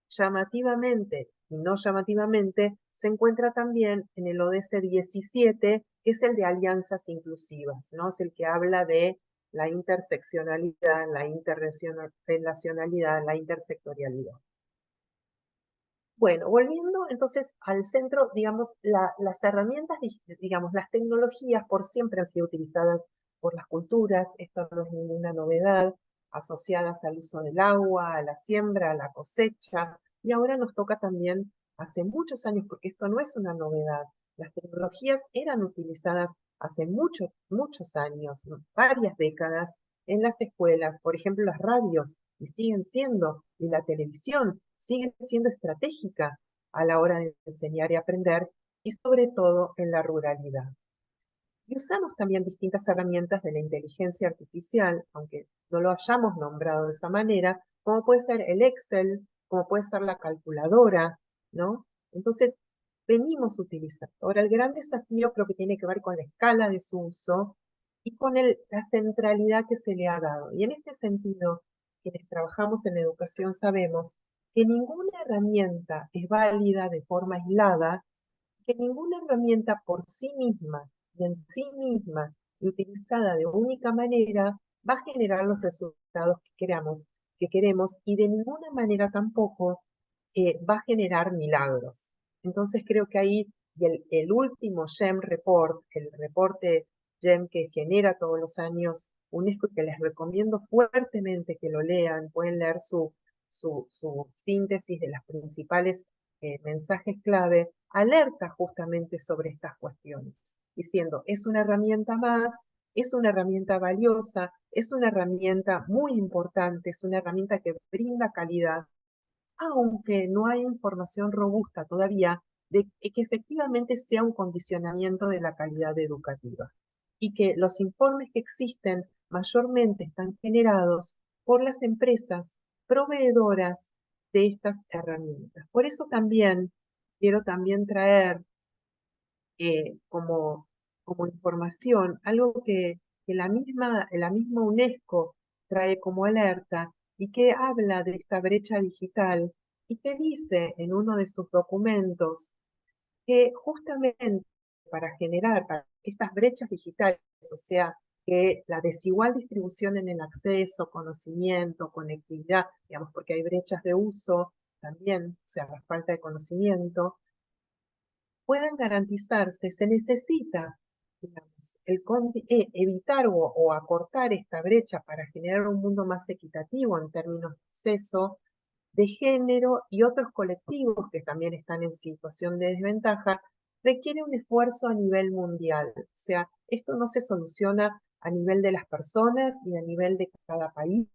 llamativamente y no llamativamente se encuentra también en el ODS 17, que es el de alianzas inclusivas, ¿no? Es el que habla de la interseccionalidad, la interrelacionalidad, la intersectorialidad. Bueno, volviendo entonces al centro, digamos, las herramientas, digamos, las tecnologías por siempre han sido utilizadas por las culturas, esto no es ninguna novedad, asociadas al uso del agua, a la siembra, a la cosecha, y ahora nos toca también hace muchos años, porque esto no es una novedad, las tecnologías eran utilizadas hace muchos años, varias décadas, en las escuelas, por ejemplo, las radios, y siguen siendo, y la televisión, sigue siendo estratégica a la hora de enseñar y aprender, y sobre todo en la ruralidad. Y usamos también distintas herramientas de la inteligencia artificial, aunque no lo hayamos nombrado de esa manera, como puede ser el Excel, como puede ser la calculadora, ¿no? Entonces, venimos utilizando. Ahora, el gran desafío creo que tiene que ver con la escala de su uso y con la centralidad que se le ha dado. Y en este sentido, quienes trabajamos en educación sabemos que ninguna herramienta es válida de forma aislada, que ninguna herramienta por sí misma y en sí misma y utilizada de única manera va a generar los resultados que queremos y de ninguna manera tampoco va a generar milagros. Entonces creo que ahí el último GEM Report, el reporte GEM que genera todos los años UNESCO, que les recomiendo fuertemente que lo lean, pueden leer su síntesis de las principales mensajes clave, alerta justamente sobre estas cuestiones, diciendo, es una herramienta más, es una herramienta valiosa, es una herramienta muy importante, es una herramienta que brinda calidad, aunque no hay información robusta todavía de que efectivamente sea un condicionamiento de la calidad educativa y que los informes que existen mayormente están generados por las empresas proveedoras de estas herramientas. Por eso también quiero también traer como información algo que la misma UNESCO trae como alerta y que habla de esta brecha digital y que dice en uno de sus documentos que justamente para estas brechas digitales, o sea, que la desigual distribución en el acceso, conocimiento, conectividad, digamos, porque hay brechas de uso también, o sea, la falta de conocimiento, puedan garantizarse, se necesita, digamos, evitar o acortar esta brecha para generar un mundo más equitativo en términos de acceso, de género y otros colectivos que también están en situación de desventaja, requiere un esfuerzo a nivel mundial. O sea, esto no se soluciona a nivel de las personas, ni a nivel de cada país,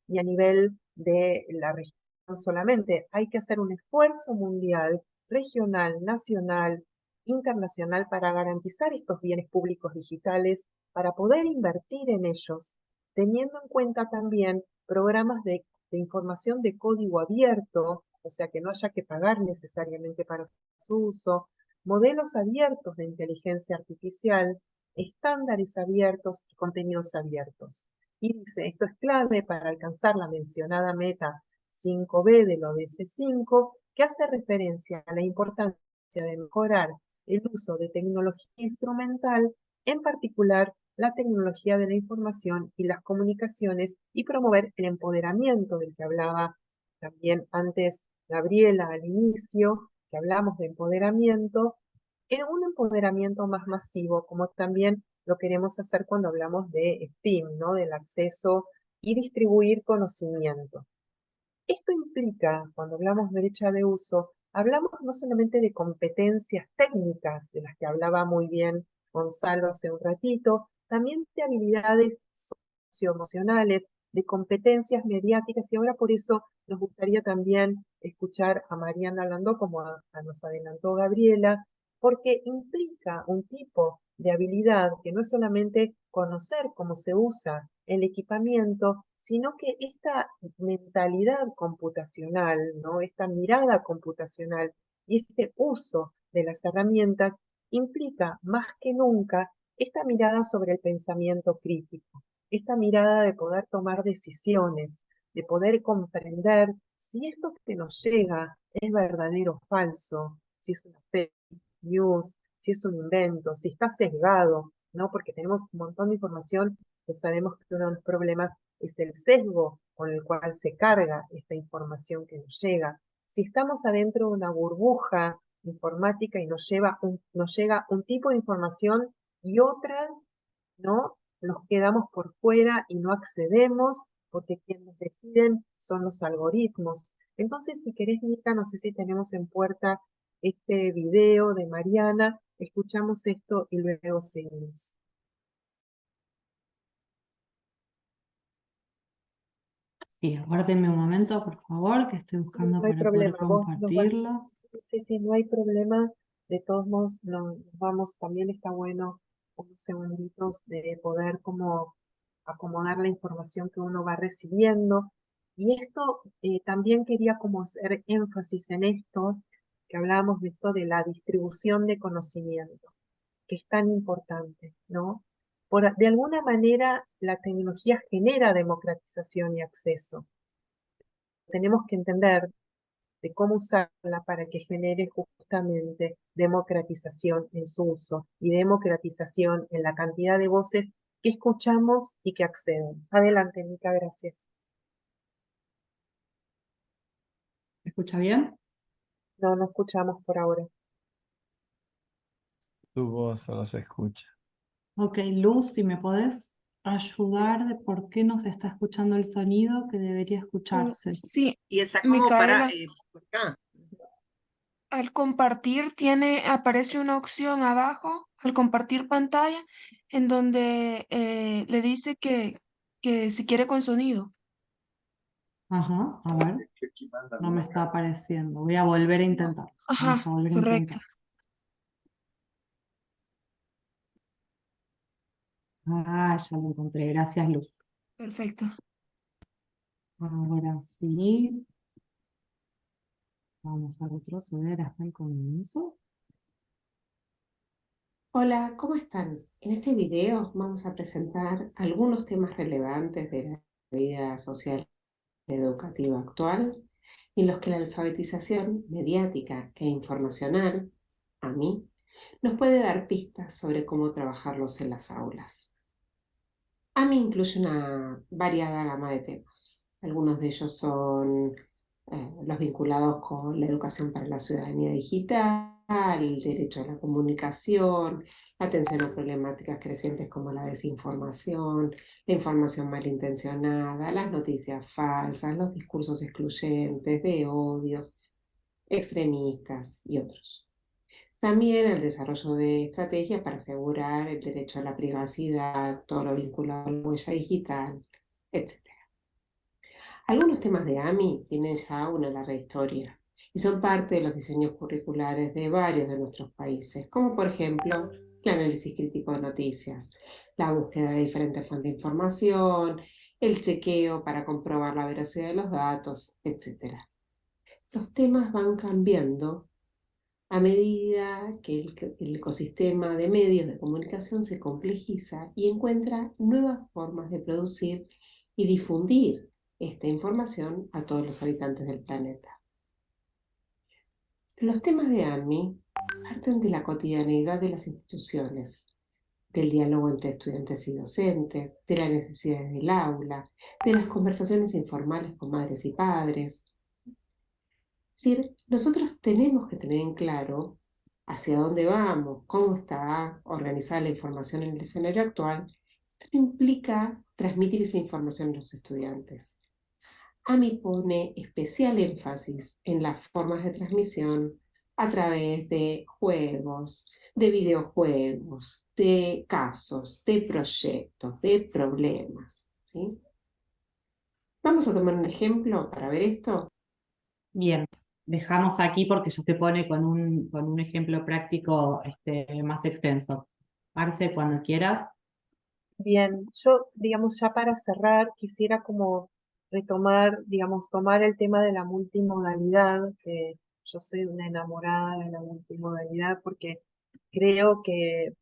ni a nivel de la región solamente. Hay que hacer un esfuerzo mundial, regional, nacional, internacional para garantizar estos bienes públicos digitales, para poder invertir en ellos, teniendo en cuenta también programas de información de código abierto, o sea que no haya que pagar necesariamente para su uso, modelos abiertos de inteligencia artificial, estándares abiertos y contenidos abiertos. Y dice, esto es clave para alcanzar la mencionada meta 5B del ODS 5, que hace referencia a la importancia de mejorar el uso de tecnología instrumental, en particular la tecnología de la información y las comunicaciones, y promover el empoderamiento del que hablaba también antes Gabriela al inicio, que hablamos de empoderamiento, en un empoderamiento más masivo, como también lo queremos hacer cuando hablamos de STEAM, ¿no? Del acceso y distribuir conocimiento. Esto implica, cuando hablamos de brecha de uso, hablamos no solamente de competencias técnicas, de las que hablaba muy bien Gonzalo hace un ratito, también de habilidades socioemocionales, de competencias mediáticas, y ahora por eso nos gustaría también escuchar a Mariana Landó, como nos adelantó Gabriela, porque implica un tipo de habilidad que no es solamente conocer cómo se usa el equipamiento, sino que esta mentalidad computacional, ¿no? Esta mirada computacional y este uso de las herramientas implica más que nunca esta mirada sobre el pensamiento crítico, esta mirada de poder tomar decisiones, de poder comprender si esto que nos llega es verdadero o falso, si es una fake news, si es un invento, si está sesgado, ¿no? Porque tenemos un montón de información que sabemos que uno de los problemas es el sesgo con el cual se carga esta información que nos llega. Si estamos adentro de una burbuja informática y nos llega un tipo de información y otra, ¿no? Nos quedamos por fuera y no accedemos porque quienes deciden son los algoritmos. Entonces, si querés, Mica, no sé si tenemos en puerta este video de Mariana, escuchamos esto y luego seguimos. Sí, aguárdenme un momento, por favor, que estoy Sí, buscando no hay para poder problema. Vos nos vas, compartirlo. sí, sí, sí, no hay problema. De todos modos, nos vamos, también está bueno unos segunditos de poder como acomodar la información que uno va recibiendo. Y esto, también quería como hacer énfasis en esto, que hablábamos de esto de la distribución de conocimiento, que es tan importante, ¿no? De alguna manera, la tecnología genera democratización y acceso. Tenemos que entender de cómo usarla para que genere justamente democratización en su uso y democratización en la cantidad de voces que escuchamos y que acceden. Adelante, Mica, gracias. ¿Me escucha bien? No, no escuchamos por ahora. Tu voz solo se escucha. Ok, Luz, si me podés ayudar de por qué no se está escuchando el sonido que debería escucharse. Sí, Y está como para Micaela, acá. al compartir aparece una opción abajo, al compartir pantalla, en donde le dice que si quiere con sonido. Ajá, a ver, no me está apareciendo. Voy a volver a intentar. Vamos Ajá, a volver a correcto. intentar. Ah, ya lo encontré. Gracias, Luz. Perfecto. Ahora sí. Vamos a retroceder hasta el comienzo. Hola, ¿cómo están? En este video vamos a presentar algunos temas relevantes de la vida social y educativa actual, en los que la alfabetización mediática e informacional, a mí, nos puede dar pistas sobre cómo trabajarlos en las aulas. AMI incluye una variada gama de temas. Algunos de ellos son los vinculados con la educación para la ciudadanía digital, el derecho a la comunicación, la atención a problemáticas crecientes como la desinformación, la información malintencionada, las noticias falsas, los discursos excluyentes, de odio, extremistas y otros. También el desarrollo de estrategias para asegurar el derecho a la privacidad, todo lo vinculado a la huella digital, etc. Algunos temas de AMI tienen ya una larga historia y son parte de los diseños curriculares de varios de nuestros países, como por ejemplo el análisis crítico de noticias, la búsqueda de diferentes fuentes de información, el chequeo para comprobar la veracidad de los datos, etc. Los temas van cambiando a medida que el ecosistema de medios de comunicación se complejiza y encuentra nuevas formas de producir y difundir esta información a todos los habitantes del planeta. Los temas de AMI parten de la cotidianeidad de las instituciones, del diálogo entre estudiantes y docentes, de las necesidades del aula, de las conversaciones informales con madres y padres. Es decir, nosotros tenemos que tener en claro hacia dónde vamos, cómo está organizada la información en el escenario actual. Esto implica transmitir esa información a los estudiantes. AMI pone especial énfasis en las formas de transmisión a través de juegos, de videojuegos, de casos, de proyectos, de problemas, ¿sí? Vamos a tomar un ejemplo para ver esto. Bien, dejamos aquí porque ya se pone con un ejemplo práctico más extenso. Marce, cuando quieras. Bien, yo, digamos, ya para cerrar, quisiera como retomar, digamos, tomar el tema de la multimodalidad, que yo soy una enamorada de la multimodalidad porque creo que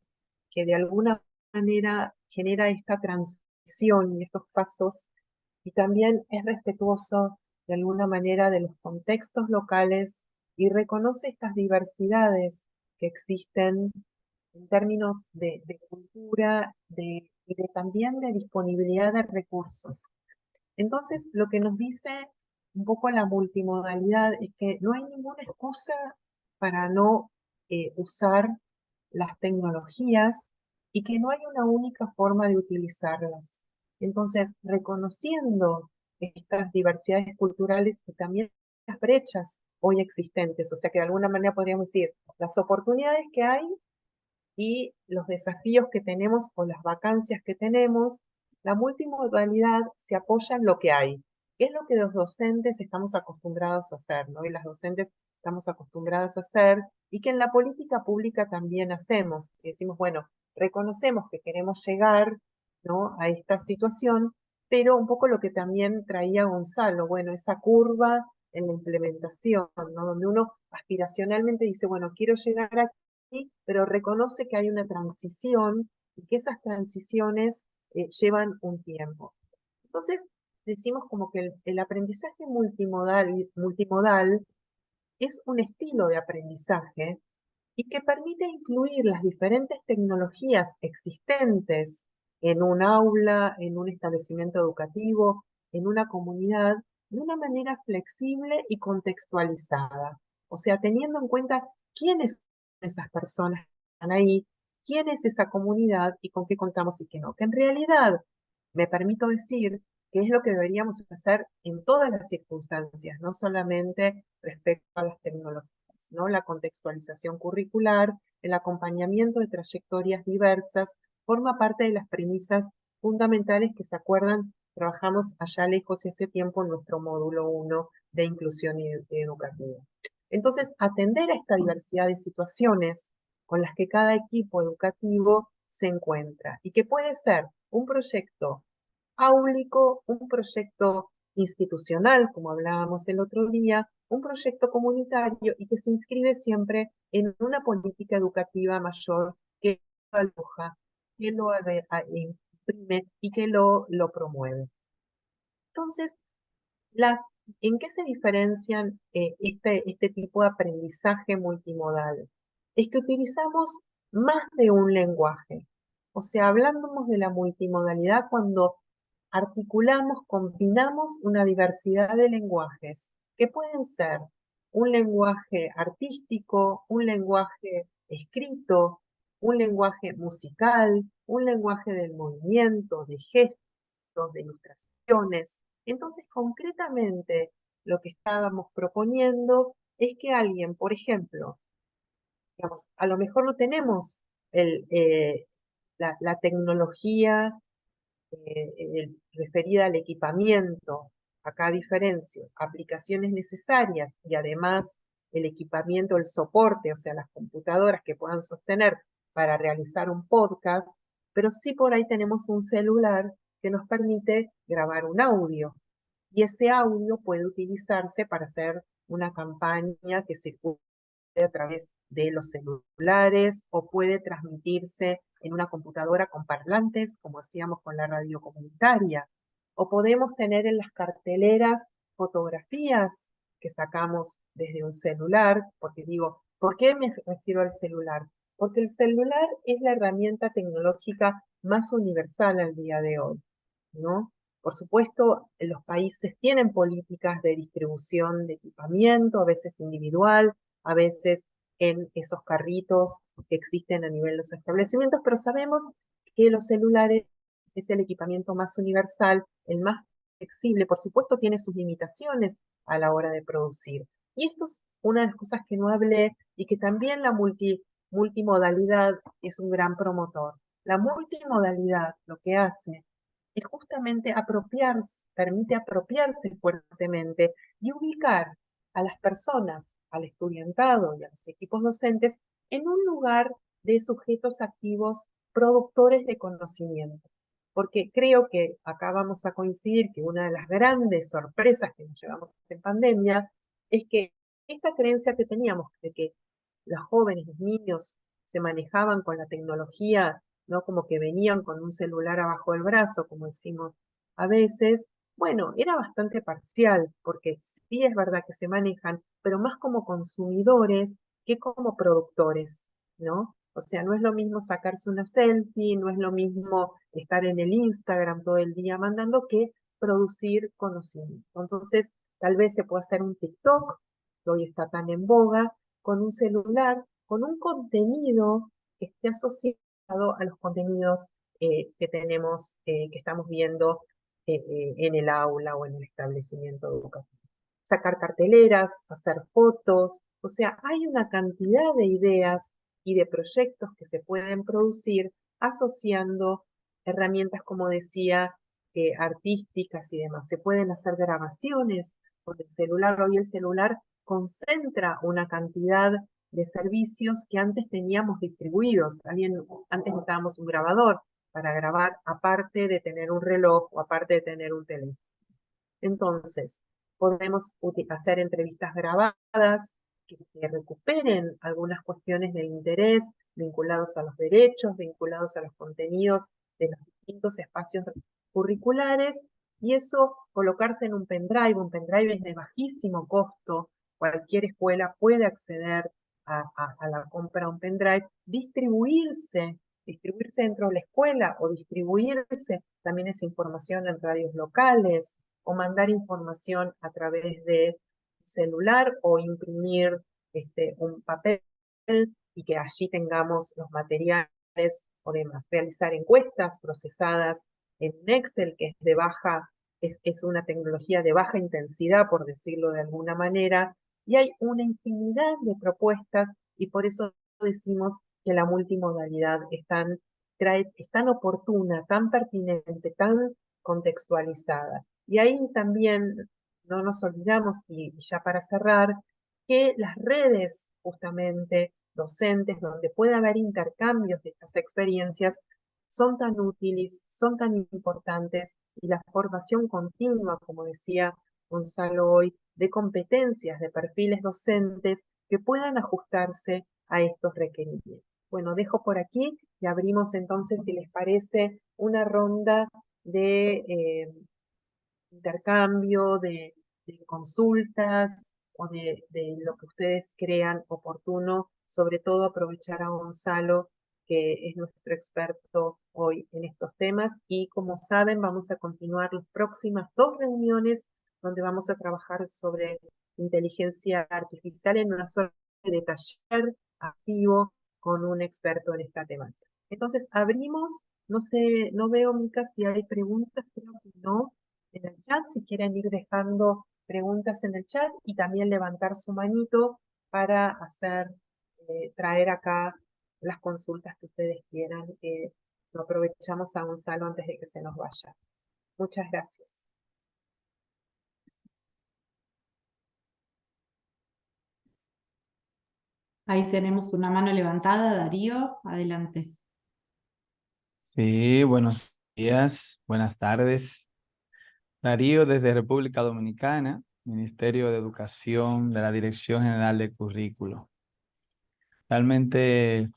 de alguna manera genera esta transición y estos pasos y también es respetuoso de alguna manera de los contextos locales y reconoce estas diversidades que existen en términos de cultura y de también de disponibilidad de recursos. Entonces, lo que nos dice un poco la multimodalidad es que no hay ninguna excusa para no usar las tecnologías y que no hay una única forma de utilizarlas. Entonces, reconociendo estas diversidades culturales y también las brechas hoy existentes, o sea que de alguna manera podríamos decir las oportunidades que hay y los desafíos que tenemos o las vacancias que tenemos, la multimodalidad se apoya en lo que hay. ¿Qué es lo que los docentes estamos acostumbrados a hacer, ¿no? Y las docentes estamos acostumbradas a hacer, y que en la política pública también hacemos. Decimos, bueno, reconocemos que queremos llegar, ¿no?, a esta situación, pero un poco lo que también traía Gonzalo, bueno, esa curva en la implementación, ¿no?, donde uno aspiracionalmente dice, bueno, quiero llegar aquí, pero reconoce que hay una transición y que esas transiciones llevan un tiempo. Entonces, decimos como que el aprendizaje multimodal es un estilo de aprendizaje y que permite incluir las diferentes tecnologías existentes en un aula, en un establecimiento educativo, en una comunidad, de una manera flexible y contextualizada. O sea, teniendo en cuenta quiénes son esas personas que están ahí, quién es esa comunidad y con qué contamos y qué no. Que en realidad, me permito decir, que es lo que deberíamos hacer en todas las circunstancias, no solamente respecto a las tecnologías, ¿no? La contextualización curricular, el acompañamiento de trayectorias diversas, forma parte de las premisas fundamentales que se acuerdan, trabajamos allá lejos y hace tiempo en nuestro módulo 1 de inclusión educativa. Entonces, atender a esta diversidad de situaciones con las que cada equipo educativo se encuentra y que puede ser un proyecto áulico, un proyecto institucional, como hablábamos el otro día, un proyecto comunitario y que se inscribe siempre en una política educativa mayor que lo aloja, que lo imprime y que lo promueve. Entonces, ¿en qué se diferencian este tipo de aprendizaje multimodal? Es que utilizamos más de un lenguaje. O sea, hablamos de la multimodalidad cuando articulamos, combinamos una diversidad de lenguajes que pueden ser un lenguaje artístico, un lenguaje escrito, un lenguaje musical, un lenguaje del movimiento, de gestos, de ilustraciones. Entonces, concretamente, lo que estábamos proponiendo es que alguien, por ejemplo, digamos, a lo mejor no tenemos la tecnología referida al equipamiento, acá diferencio, aplicaciones necesarias y además el equipamiento, el soporte, o sea, las computadoras que puedan sostener para realizar un podcast, pero sí por ahí tenemos un celular que nos permite grabar un audio. Y ese audio puede utilizarse para hacer una campaña que se a través de los celulares o puede transmitirse en una computadora con parlantes, como hacíamos con la radio comunitaria. O podemos tener en las carteleras fotografías que sacamos desde un celular, porque digo, ¿por qué me refiero al celular? Porque el celular es la herramienta tecnológica más universal al día de hoy, ¿no? Por supuesto, los países tienen políticas de distribución de equipamiento, a veces individual, a veces en esos carritos que existen a nivel de los establecimientos, pero sabemos que los celulares es el equipamiento más universal, el más flexible, por supuesto tiene sus limitaciones a la hora de producir. Y esto es una de las cosas que no hablé y que también la multimodalidad es un gran promotor. La multimodalidad lo que hace es justamente permite apropiarse fuertemente y ubicar a las personas, al estudiantado y a los equipos docentes en un lugar de sujetos activos productores de conocimiento. Porque creo que acá vamos a coincidir que una de las grandes sorpresas que nos llevamos en pandemia es que esta creencia que teníamos de que los jóvenes, los niños se manejaban con la tecnología, ¿no? Como que venían con un celular abajo del brazo, como decimos a veces, bueno, era bastante parcial, porque sí es verdad que se manejan, pero más como consumidores que como productores, ¿no? O sea, no es lo mismo sacarse una selfie, no es lo mismo estar en el Instagram todo el día mandando que producir conocimiento. Entonces, tal vez se puede hacer un TikTok, que hoy está tan en boga, con un celular, con un contenido que esté asociado a los contenidos que tenemos, que estamos viendo en el aula o en el establecimiento educativo. Sacar carteleras, hacer fotos, o sea, hay una cantidad de ideas y de proyectos que se pueden producir asociando herramientas, como decía, artísticas y demás. Se pueden hacer grabaciones con el celular. Hoy el celular concentra una cantidad de servicios que antes teníamos distribuidos. Antes necesitábamos un grabador para grabar, aparte de tener un reloj o aparte de tener un teléfono. Entonces, podemos hacer entrevistas grabadas que recuperen algunas cuestiones de interés vinculados a los derechos, vinculados a los contenidos de los distintos espacios curriculares, y eso colocarse en un pendrive. Un pendrive es de bajísimo costo, cualquier escuela puede acceder a la compra de un pendrive, distribuirse dentro de la escuela o distribuirse también esa información en radios locales, o mandar información a través de un celular, o imprimir un papel y que allí tengamos los materiales o demás. Realizar encuestas procesadas en Excel, que es una tecnología de baja intensidad, por decirlo de alguna manera, y hay una infinidad de propuestas, y por eso decimos que la multimodalidad es tan oportuna, tan pertinente, tan contextualizada. Y ahí también no nos olvidamos, y ya para cerrar, que las redes justamente docentes, donde puede haber intercambios de estas experiencias, son tan útiles, son tan importantes, y la formación continua, como decía Gonzalo hoy, de competencias, de perfiles docentes que puedan ajustarse a estos requerimientos. Bueno, dejo por aquí y abrimos entonces, si les parece, una ronda de intercambio, de consultas o de lo que ustedes crean oportuno. Sobre todo aprovechar a Gonzalo, que es nuestro experto hoy en estos temas, y como saben vamos a continuar las próximas 2 reuniones donde vamos a trabajar sobre inteligencia artificial en una suerte de taller activo con un experto en esta temática. Entonces abrimos, no sé, no veo, Mica, si hay preguntas, creo que no, en el chat. Si quieren ir dejando preguntas en el chat y también levantar su manito para traer acá las consultas que ustedes quieran. Lo aprovechamos a Gonzalo antes de que se nos vaya. Muchas gracias. Ahí tenemos una mano levantada, Darío, adelante. Sí, buenos días, buenas tardes. Darío desde República Dominicana, Ministerio de Educación de la Dirección General de Currículo. Realmente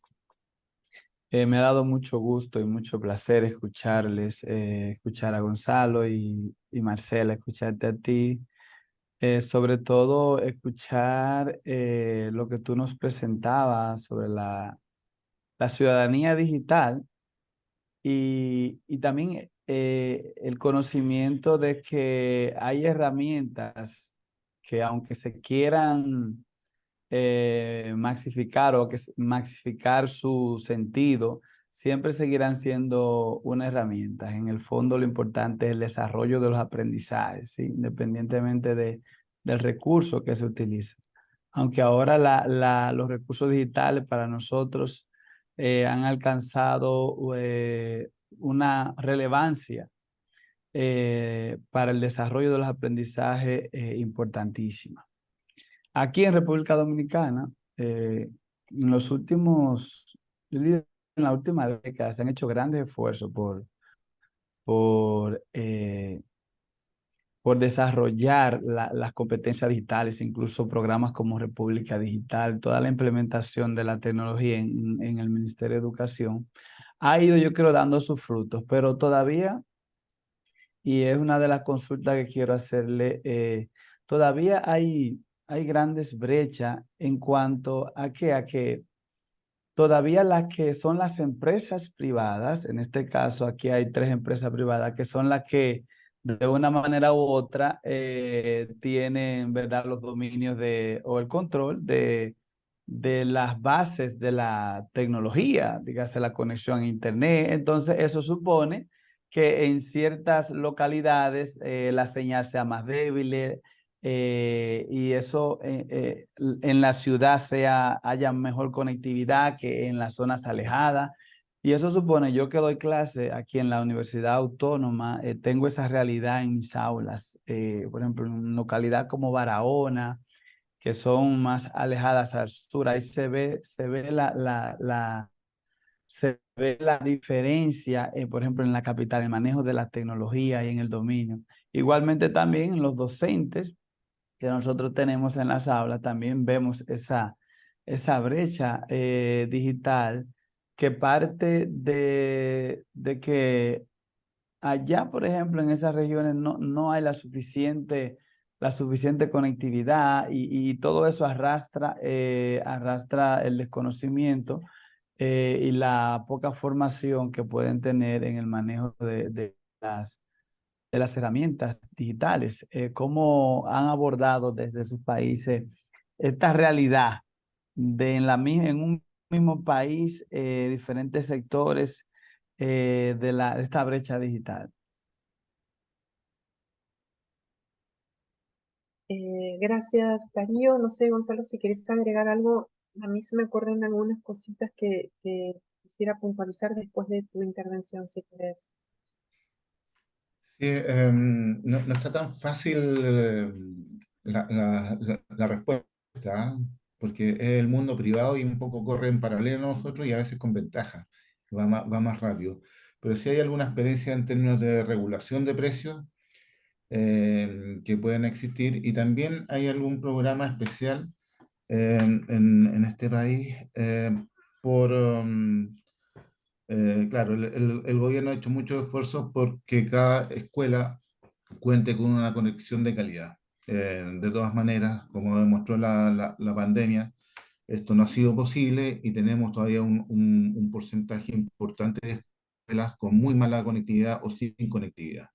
me ha dado mucho gusto y mucho placer escucharles, escuchar a Gonzalo y Marcela, escucharte a ti. Sobre todo escuchar lo que tú nos presentabas sobre la ciudadanía digital y también el conocimiento de que hay herramientas que aunque se quieran maxificar o maxificar su sentido, siempre seguirán siendo una herramienta. En el fondo lo importante es el desarrollo de los aprendizajes, ¿sí? Independientemente del recurso que se utilice. Aunque ahora los recursos digitales para nosotros han alcanzado una relevancia para el desarrollo de los aprendizajes importantísima. Aquí en República Dominicana, en los últimos, yo diría en la última década, se han hecho grandes esfuerzos por, eh, por desarrollar las competencias digitales, incluso programas como República Digital. Toda la implementación de la tecnología en el Ministerio de Educación ha ido, yo creo, dando sus frutos, pero todavía, y es una de las consultas que quiero hacerle, todavía hay grandes brechas en cuanto a que todavía las que son las empresas privadas, en este caso aquí hay 3 empresas privadas que son las que de una manera u otra tienen, ¿verdad?, los dominios o el control de las bases de la tecnología, dígase la conexión a internet. Entonces eso supone que en ciertas localidades la señal sea más débil, y eso en la ciudad haya mejor conectividad que en las zonas alejadas. Y eso supone, yo que doy clase aquí en la Universidad Autónoma, tengo esa realidad en mis aulas. Por ejemplo, en una localidad como Barahona, que son más alejadas al sur, ahí se ve la diferencia, por ejemplo, en la capital, el manejo de la tecnología y en el dominio. Igualmente también en los docentes que nosotros tenemos en las aulas, también vemos esa brecha digital que parte de que allá, por ejemplo, en esas regiones no hay la suficiente conectividad y todo eso arrastra el desconocimiento y la poca formación que pueden tener en el manejo de las herramientas digitales. ¿Cómo han abordado desde sus países esta realidad de en un mismo país diferentes sectores de esta brecha digital? Gracias, Darío. No sé, Gonzalo, si querés agregar algo. A mí se me ocurren algunas cositas que quisiera puntualizar después de tu intervención, si querés. Sí, no está tan fácil la respuesta, ¿ah? Porque es el mundo privado y un poco corre en paralelo a nosotros y a veces con ventaja, va más rápido. Pero sí hay alguna experiencia en términos de regulación de precios que pueden existir y también hay algún programa especial en este país por... claro, el gobierno ha hecho muchos esfuerzos porque cada escuela cuente con una conexión de calidad. De todas maneras, como demostró la pandemia, esto no ha sido posible y tenemos todavía un porcentaje importante de escuelas con muy mala conectividad o sin conectividad.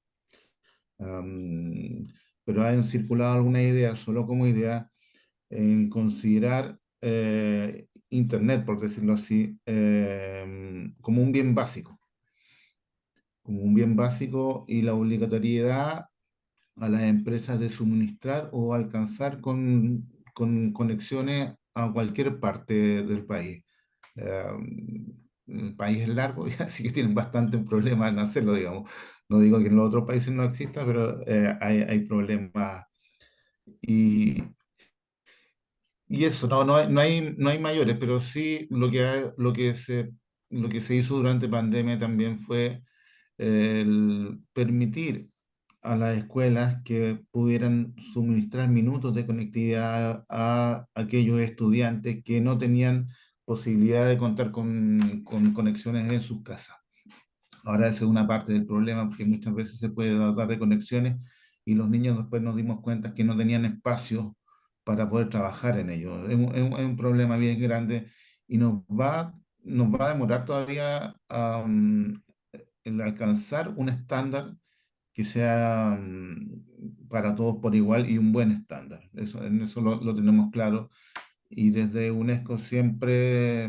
Am, pero han circulado algunas ideas, solo como idea, en considerar Internet, por decirlo así, como un bien básico y la obligatoriedad a las empresas de suministrar o alcanzar con conexiones a cualquier parte del país. El país es largo, así que tienen bastante problema en hacerlo, digamos. No digo que en los otros países no exista, pero hay problemas. Y, y eso, no hay mayores, pero sí lo que se hizo durante pandemia también fue el permitir a las escuelas que pudieran suministrar minutos de conectividad a aquellos estudiantes que no tenían posibilidad de contar con conexiones en sus casas. Ahora esa es una parte del problema porque muchas veces se puede dar de conexiones y los niños después nos dimos cuenta que no tenían espacio para poder trabajar en ello. Es un problema bien grande y nos va a demorar todavía el alcanzar un estándar que sea para todos por igual y un buen estándar. En eso lo tenemos claro. Y desde UNESCO siempre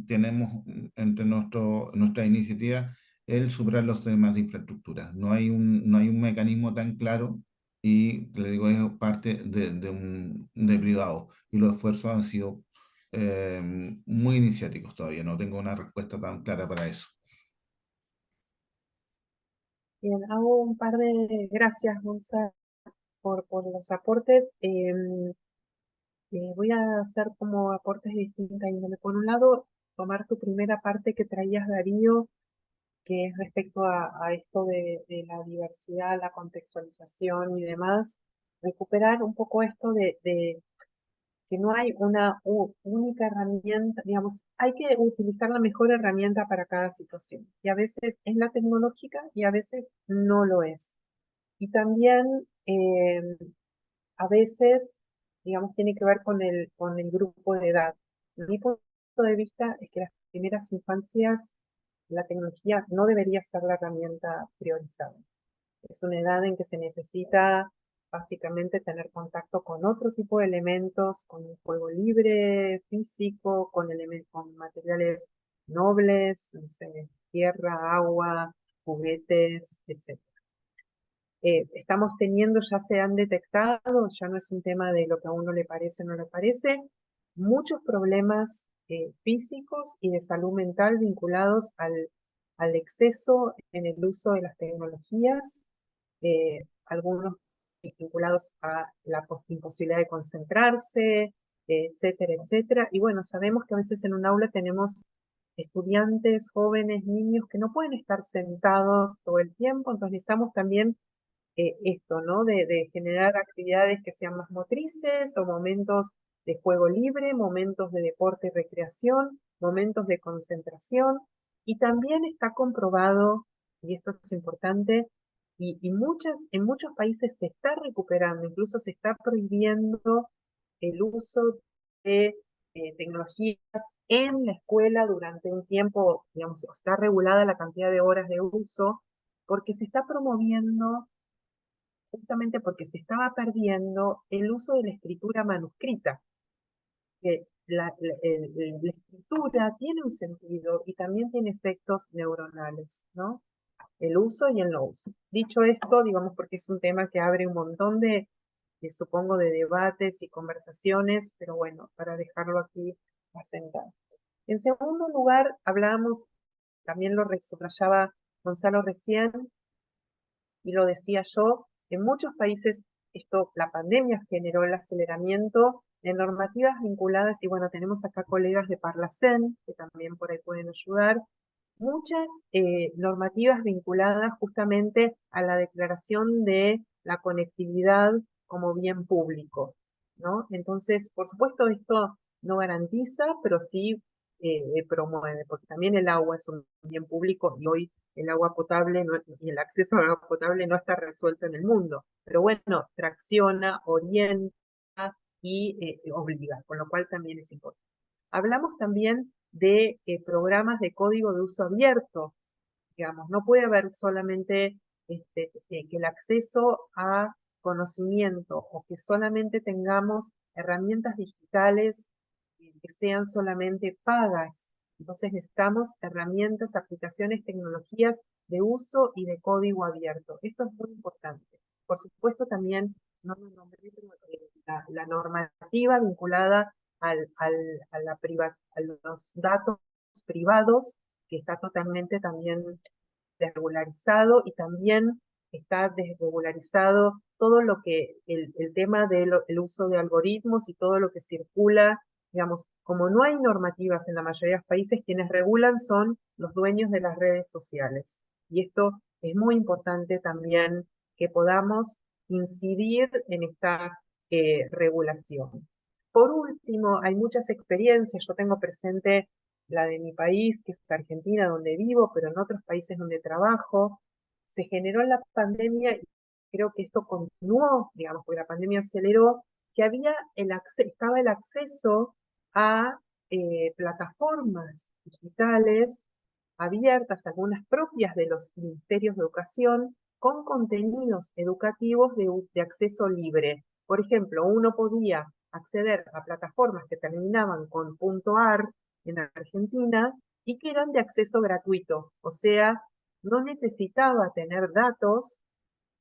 tenemos entre nuestra iniciativa el superar los temas de infraestructura. No hay un mecanismo tan claro y, le digo, es parte de privado. Y los esfuerzos han sido muy iniciáticos todavía. No tengo una respuesta tan clara para eso. Bien, hago un par de gracias, Gonzalo, por los aportes. Voy a hacer como aportes de distinta índole. Por un lado, tomar tu primera parte que traías, Darío, que es respecto a esto de la diversidad, la contextualización y demás. Recuperar un poco esto de que no hay una única herramienta, digamos, hay que utilizar la mejor herramienta para cada situación. Y a veces es la tecnológica y a veces no lo es. Y también a veces, digamos, tiene que ver con el grupo de edad. Mi punto de vista es que las primeras infancias, la tecnología no debería ser la herramienta priorizada. Es una edad en que se necesita básicamente tener contacto con otro tipo de elementos, con un juego libre, físico, con materiales nobles, no sé, tierra, agua, juguetes, etc. Estamos teniendo, ya se han detectado, ya no es un tema de lo que a uno le parece o no le parece, muchos problemas físicos y de salud mental vinculados al exceso en el uso de las tecnologías, algunos vinculados a la imposibilidad de concentrarse, etcétera, etcétera. Y bueno, sabemos que a veces en un aula tenemos estudiantes, jóvenes, niños que no pueden estar sentados todo el tiempo, entonces necesitamos también esto, ¿no? De generar actividades que sean más motrices o momentos de juego libre, momentos de deporte y recreación, momentos de concentración. Y también está comprobado, y esto es importante, en muchos países se está recuperando, incluso se está prohibiendo el uso de tecnologías en la escuela durante un tiempo, digamos, está regulada la cantidad de horas de uso, porque se está promoviendo justamente porque se estaba perdiendo el uso de la escritura manuscrita. Que la escritura tiene un sentido y también tiene efectos neuronales, ¿no? El uso y el no uso. Dicho esto, digamos, porque es un tema que abre un montón supongo, de debates y conversaciones, pero bueno, para dejarlo aquí asentado. En segundo lugar, hablábamos, también lo subrayaba Gonzalo recién, y lo decía yo, en muchos países la pandemia generó el aceleramiento de normativas vinculadas, y bueno, tenemos acá colegas de Parlacen, que también por ahí pueden ayudar, muchas normativas vinculadas justamente a la declaración de la conectividad como bien público, ¿no? Entonces, por supuesto, esto no garantiza, pero sí promueve, porque también el agua es un bien público y hoy el agua potable y el acceso al agua potable no está resuelto en el mundo. Pero bueno, tracciona, orienta y obliga, con lo cual también es importante. Hablamos también de programas de código de uso abierto, digamos, no puede haber solamente que el acceso a conocimiento o que solamente tengamos herramientas digitales que sean solamente pagas. Entonces necesitamos herramientas, aplicaciones, tecnologías de uso y de código abierto. Esto es muy importante. Por supuesto también, no me nombré, pero, la normativa vinculada a los datos privados, que está totalmente también desregularizado, y también está desregularizado todo lo que, el tema del uso de algoritmos y todo lo que circula, digamos, como no hay normativas en la mayoría de los países, quienes regulan son los dueños de las redes sociales. Y esto es muy importante también que podamos incidir en esta regulación. Por último, hay muchas experiencias, yo tengo presente la de mi país, que es Argentina, donde vivo, pero en otros países donde trabajo. Se generó en la pandemia, y creo que esto continuó, digamos, porque la pandemia aceleró, que estaba el acceso a plataformas digitales abiertas, algunas propias de los ministerios de educación, con contenidos educativos de acceso libre. Por ejemplo, uno podía acceder a plataformas que terminaban con .ar en Argentina y que eran de acceso gratuito, o sea, no necesitaba tener datos,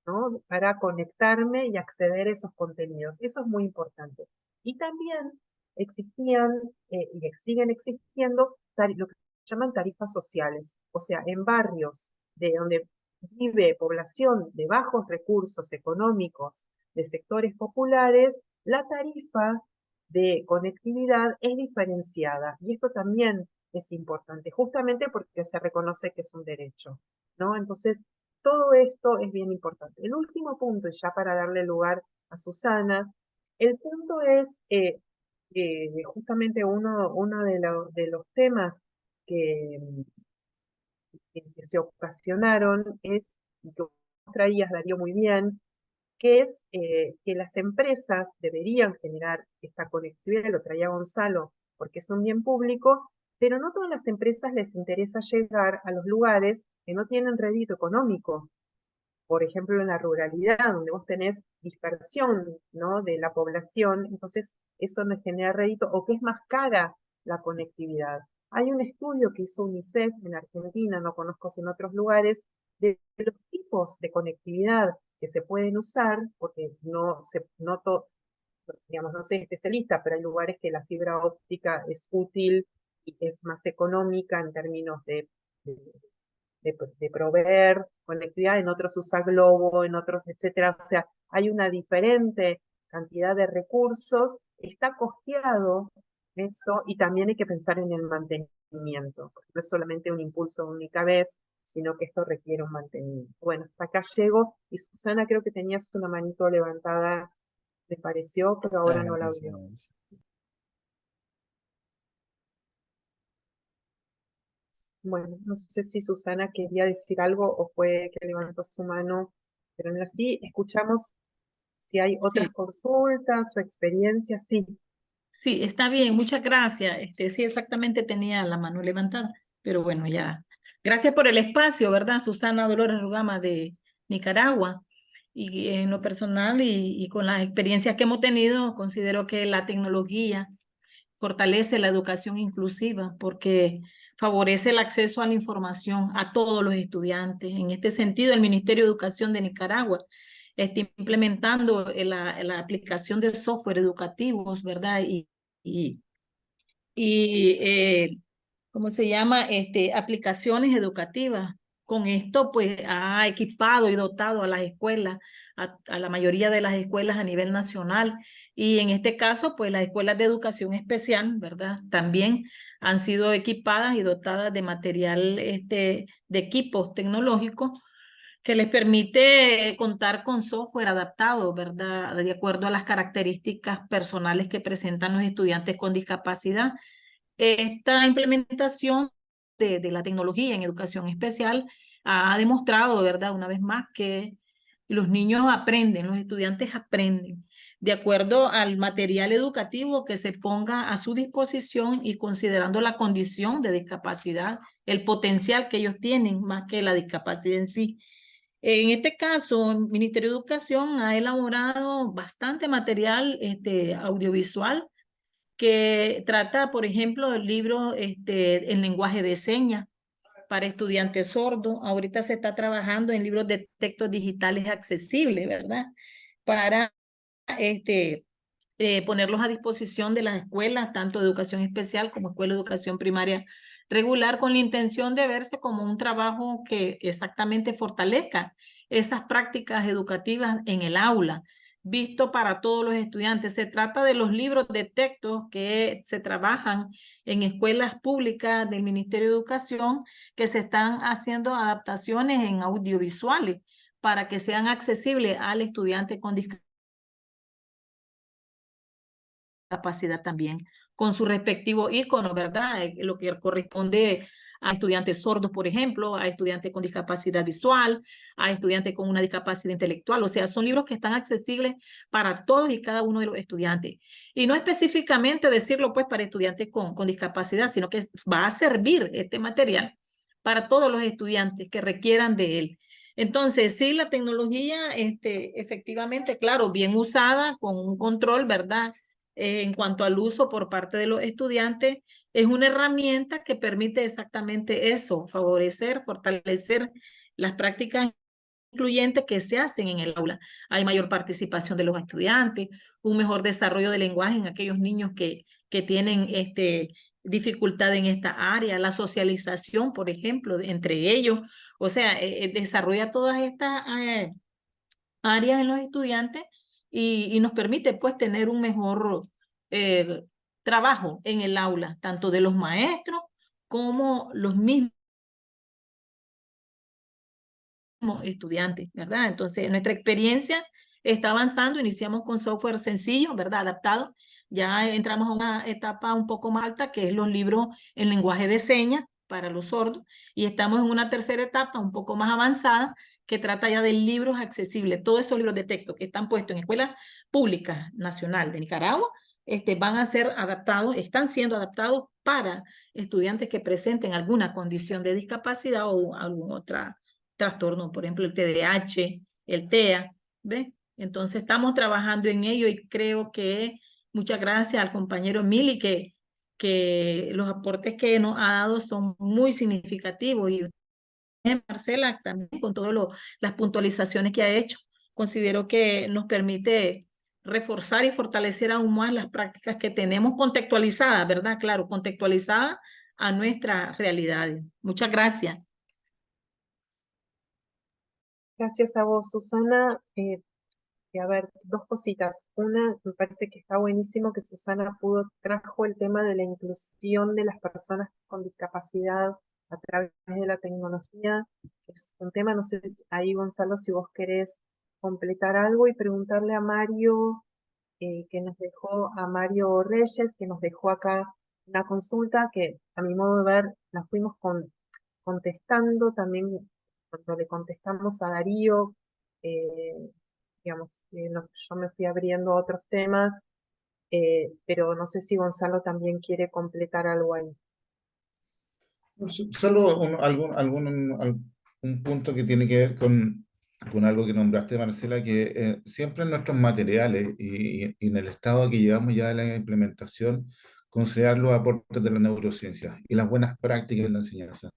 ¿no?, para conectarme y acceder a esos contenidos. Eso es muy importante. Y también existían y siguen existiendo lo que se llaman tarifas sociales, o sea, en barrios de donde vive población de bajos recursos económicos, de sectores populares, la tarifa de conectividad es diferenciada. Y esto también es importante, justamente porque se reconoce que es un derecho, ¿no? Entonces, todo esto es bien importante. El último punto, y ya para darle lugar a Susana, el punto es justamente uno de los temas que, que se ocasionaron es, y que vos traías, Darío, muy bien, que es que las empresas deberían generar esta conectividad, lo traía Gonzalo, porque es un bien público, pero no todas las empresas les interesa llegar a los lugares que no tienen rédito económico. Por ejemplo, en la ruralidad, donde vos tenés dispersión, ¿no?, de la población, entonces eso no genera rédito, o que es más cara la conectividad. Hay un estudio que hizo UNICEF en Argentina, no conozco si en otros lugares, de los tipos de conectividad que se pueden usar, porque digamos, no soy especialista, pero hay lugares que la fibra óptica es útil es más económica en términos de proveer conectividad, en otros usa Globo, en otros, etcétera. O sea, hay una diferente cantidad de recursos, está costeado eso, y también hay que pensar en el mantenimiento, porque no es solamente un impulso de única vez, sino que esto requiere un mantenimiento. Bueno, hasta acá llego, y Susana, creo que tenías una manito levantada, me pareció, pero ahora no la veo. Gracias. Bueno, no sé si Susana quería decir algo o fue que levantó su mano, pero no es así. Escuchamos si hay otras Sí, consultas o experiencias. Sí, sí, está bien, muchas gracias. Sí, exactamente tenía la mano levantada, pero bueno, ya. Gracias por el espacio, ¿verdad? Susana Dolores Rugama de Nicaragua. Y en lo personal y con las experiencias que hemos tenido, considero que la tecnología fortalece la educación inclusiva porque favorece el acceso a la información a todos los estudiantes. En este sentido, el Ministerio de Educación de Nicaragua está implementando la aplicación de software educativos, ¿verdad? Y, y ¿cómo se llama? Aplicaciones educativas. Con esto, pues, ha equipado y dotado a las escuelas, a la mayoría de las escuelas a nivel nacional. Y en este caso, pues, las escuelas de educación especial, ¿verdad? También han sido equipadas y dotadas de material, de equipos tecnológicos que les permite contar con software adaptado, ¿verdad? De acuerdo a las características personales que presentan los estudiantes con discapacidad. Esta implementación de la tecnología en educación especial ha demostrado, ¿verdad? Una vez más que los niños aprenden, los estudiantes aprenden de acuerdo al material educativo que se ponga a su disposición y considerando la condición de discapacidad, el potencial que ellos tienen más que la discapacidad en sí. En este caso, el Ministerio de Educación ha elaborado bastante material audiovisual que trata, por ejemplo, el libro en lenguaje de señas para estudiantes sordos. Ahorita se está trabajando en libros de textos digitales accesibles, ¿verdad? Para ponerlos a disposición de las escuelas, tanto de educación especial como escuela de educación primaria regular, con la intención de verse como un trabajo que exactamente fortalezca esas prácticas educativas en el aula, visto para todos los estudiantes. Se trata de los libros de textos que se trabajan en escuelas públicas del Ministerio de Educación, que se están haciendo adaptaciones en audiovisuales para que sean accesibles al estudiante con discapacidad también, con su respectivo icono, ¿verdad? Lo que corresponde a estudiantes sordos, por ejemplo, a estudiantes con discapacidad visual, a estudiantes con una discapacidad intelectual. O sea, son libros que están accesibles para todos y cada uno de los estudiantes. Y no específicamente decirlo, pues, para estudiantes con discapacidad, sino que va a servir este material para todos los estudiantes que requieran de él. Entonces, sí, la tecnología, efectivamente, claro, bien usada, con un control, ¿verdad? En cuanto al uso por parte de los estudiantes, es una herramienta que permite exactamente eso, favorecer, fortalecer las prácticas incluyentes que se hacen en el aula. Hay mayor participación de los estudiantes, un mejor desarrollo del lenguaje en aquellos niños que tienen dificultad en esta área, la socialización, por ejemplo, entre ellos. O sea, desarrolla todas estas áreas en los estudiantes y nos permite pues tener un mejor trabajo en el aula, tanto de los maestros como los mismos estudiantes, ¿verdad? Entonces, nuestra experiencia está avanzando, iniciamos con software sencillo, ¿verdad? Adaptado, ya entramos a una etapa un poco más alta, que es los libros en lenguaje de señas para los sordos, y estamos en una tercera etapa un poco más avanzada, que trata ya de libros accesibles. Todos esos libros de texto que están puestos en escuelas públicas nacional de Nicaragua, van a ser adaptados, están siendo adaptados para estudiantes que presenten alguna condición de discapacidad o algún otra trastorno, por ejemplo, el TDAH, el TEA, ¿ves? Entonces estamos trabajando en ello y creo que muchas gracias al compañero Mili que los aportes que nos ha dado son muy significativos y Marcela también con todas las puntualizaciones que ha hecho. Considero que nos permite reforzar y fortalecer aún más las prácticas que tenemos contextualizadas, ¿verdad? Claro, contextualizadas a nuestras realidades. Muchas gracias. Gracias a vos, Susana. A ver, dos cositas. Una, me parece que está buenísimo que Susana trajo el tema de la inclusión de las personas con discapacidad a través de la tecnología. Es un tema, no sé ahí, Gonzalo, si vos querés completar algo y preguntarle a Mario, a Mario Reyes, que nos dejó acá una consulta que a mi modo de ver la fuimos contestando también cuando le contestamos a Darío. Digamos, yo me fui abriendo a otros temas, pero no sé si Gonzalo también quiere completar algo ahí. Solo un punto que tiene que ver con algo que nombraste, Marcela, que siempre en nuestros materiales y en el estado que llevamos ya de la implementación, considerar los aportes de la neurociencia y las buenas prácticas en la enseñanza,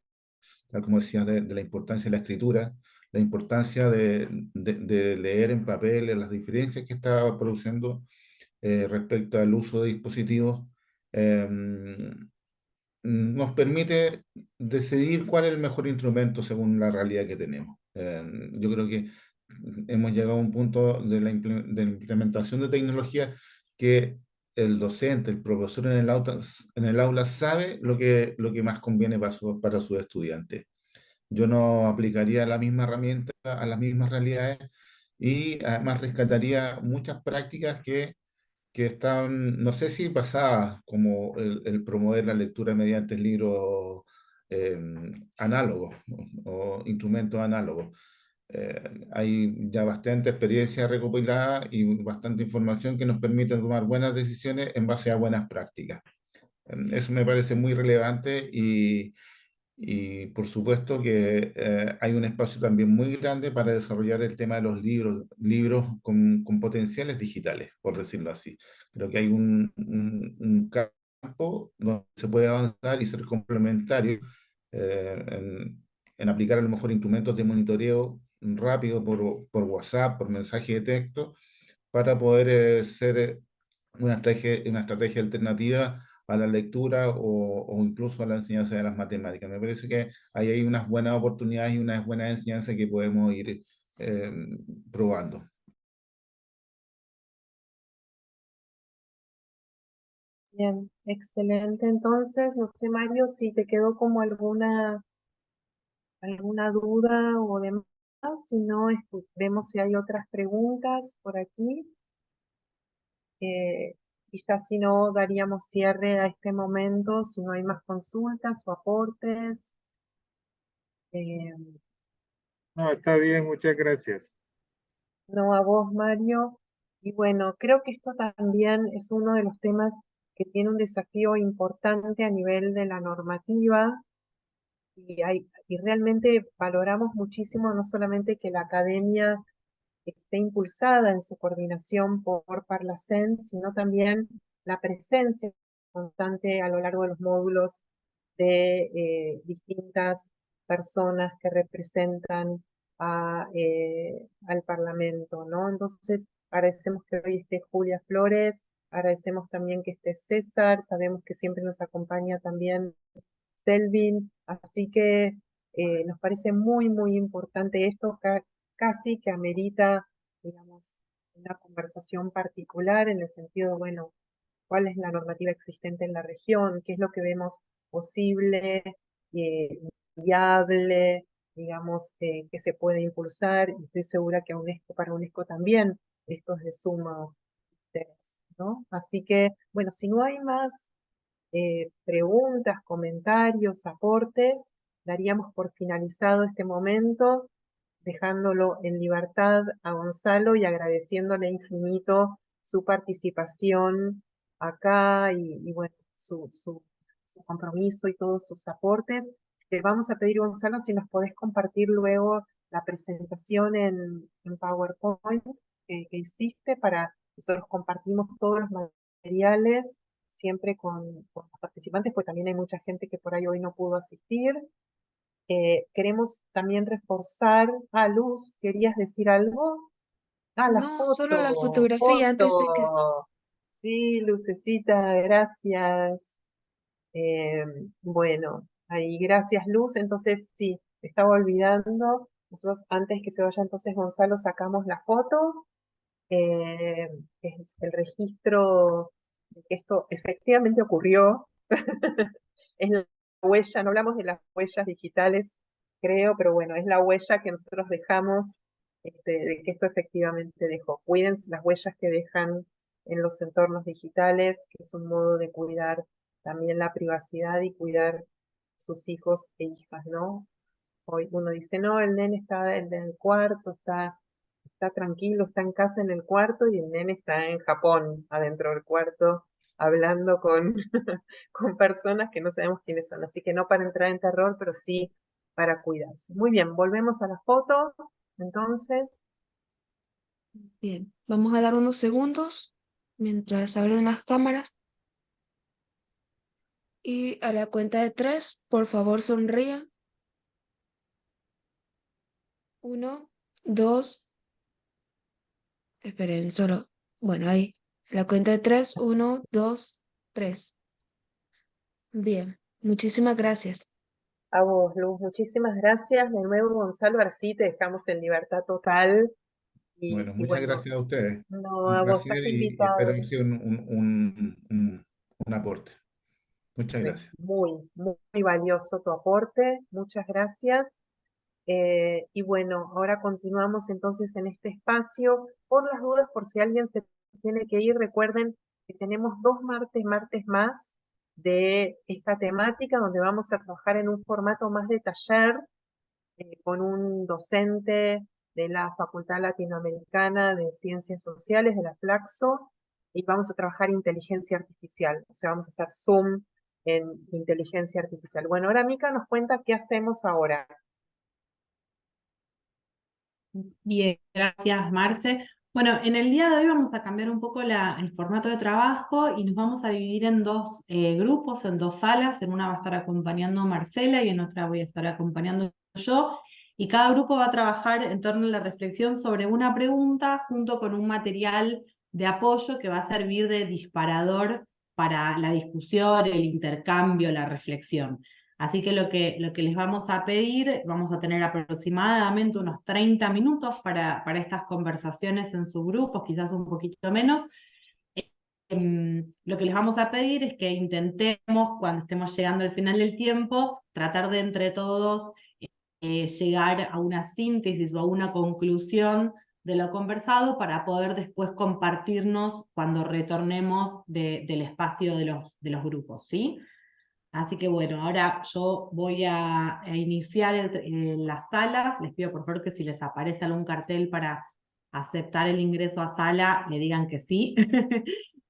tal como decías, de la importancia de la escritura, la importancia de leer en papel, las diferencias que está produciendo respecto al uso de dispositivos. Nos permite decidir cuál es el mejor instrumento según la realidad que tenemos. Yo creo que hemos llegado a un punto de la implementación de tecnología que el docente, el profesor en el aula sabe lo que más conviene para sus estudiantes. Yo no aplicaría la misma herramienta a las mismas realidades y además rescataría muchas prácticas que están, no sé si basadas, como el promover la lectura mediante libros análogos o instrumentos análogos. Hay ya bastante experiencia recopilada y bastante información que nos permite tomar buenas decisiones en base a buenas prácticas. Eso me parece muy relevante y por supuesto que hay un espacio también muy grande para desarrollar el tema de los libros con potenciales digitales, por decirlo así. Creo que hay un campo donde se puede avanzar y ser complementario en aplicar a lo mejor instrumentos de monitoreo rápido por WhatsApp, por mensaje de texto, para poder ser una estrategia alternativa a la lectura o incluso a la enseñanza de las matemáticas. Me parece que ahí hay unas buenas oportunidades y unas buenas enseñanzas que podemos ir probando. Bien, excelente. Entonces, no sé, Mario, si te quedó como alguna duda o demás, si no, vemos si hay otras preguntas por aquí. Y ya si no, daríamos cierre a este momento, si no hay más consultas o aportes. Eh, No, está bien, muchas gracias. no, a vos, Mario. Y bueno, creo que esto también es uno de los temas que tiene un desafío importante a nivel de la normativa y realmente valoramos muchísimo no solamente que la academia esté impulsada en su coordinación por Parlacen, sino también la presencia constante a lo largo de los módulos de distintas personas que representan al Parlamento, ¿no? Entonces, agradecemos que hoy esté Julia Flores, agradecemos también que esté César, sabemos que siempre nos acompaña también Selvin, así que nos parece muy, muy importante esto, casi que amerita, digamos, una conversación particular en el sentido, bueno, cuál es la normativa existente en la región, qué es lo que vemos posible, viable, digamos, que se puede impulsar, y estoy segura que para UNESCO también esto es de suma interés, ¿no? Así que, bueno, si no hay más preguntas, comentarios, aportes, daríamos por finalizado este momento, dejándolo en libertad a Gonzalo y agradeciéndole infinito su participación acá y bueno, su compromiso y todos sus aportes. Te vamos a pedir, Gonzalo, si nos podés compartir luego la presentación en PowerPoint que hiciste para nosotros compartimos todos los materiales siempre con los participantes, pues también hay mucha gente que por ahí hoy no pudo asistir. Queremos también reforzar. Luz, ¿querías decir algo? La No, solo la foto, fotografía antes de que... Sí, Lucecita, gracias. Eh, bueno, ahí gracias Luz. Entonces sí, me estaba olvidando. Nosotros antes que se vaya entonces Gonzalo sacamos la foto, eh, que es el registro de que esto efectivamente ocurrió. Es la huella, no hablamos de las huellas digitales, creo, pero bueno, es la huella que nosotros dejamos, de que esto efectivamente dejó. Cuídense las huellas que dejan en los entornos digitales, que es un modo de cuidar también la privacidad y cuidar sus hijos e hijas, ¿no? Hoy uno dice, no, el nene está en el cuarto, está tranquilo, está en casa en el cuarto y el nene está en Japón, adentro del cuarto, hablando con, con personas que no sabemos quiénes son. Así que no para entrar en terror, pero sí para cuidarse. Muy bien, volvemos a la foto. Entonces, Bien, vamos a dar unos segundos mientras abren las cámaras y a la cuenta de 3, por favor sonrían. 1, 2, esperen, solo, bueno, ahí. A la cuenta de 3, 1, 2, 3. Bien, muchísimas gracias. a vos, Luz, muchísimas gracias. De nuevo, Gonzalo, ahora sí te dejamos en libertad total. Bueno, Y muchas bueno, gracias a ustedes. no, Un a vos placer estás y espero invitado. haber sido un aporte. Muchas gracias. Muy, muy valioso tu aporte. Muchas gracias. Y bueno, ahora continuamos entonces en este espacio. Por las dudas, por si alguien se tiene que ir, recuerden que tenemos 2 martes más de esta temática, donde vamos a trabajar en un formato más de taller, con un docente de la Facultad Latinoamericana de Ciencias Sociales, de la Flaxo, y vamos a trabajar inteligencia artificial. O sea, vamos a hacer Zoom en inteligencia artificial. Bueno, ahora Mica nos cuenta qué hacemos ahora. Bien, gracias, Marce. Bueno, en el día de hoy vamos a cambiar un poco el formato de trabajo y nos vamos a dividir en dos grupos, en dos salas. En una va a estar acompañando Marcela y en otra voy a estar acompañando yo. Y cada grupo va a trabajar en torno a la reflexión sobre una pregunta junto con un material de apoyo que va a servir de disparador para la discusión, el intercambio, la reflexión. Así que lo que les vamos a pedir, vamos a tener aproximadamente unos 30 minutos para estas conversaciones en sus grupos, quizás un poquito menos. Lo que les vamos a pedir es que intentemos, cuando estemos llegando al final del tiempo, tratar de entre todos llegar a una síntesis o a una conclusión de lo conversado para poder después compartirnos cuando retornemos del espacio de los grupos, ¿sí? Así que bueno, ahora yo voy a iniciar las salas. Les pido por favor que si les aparece algún cartel para aceptar el ingreso a sala, le digan que sí.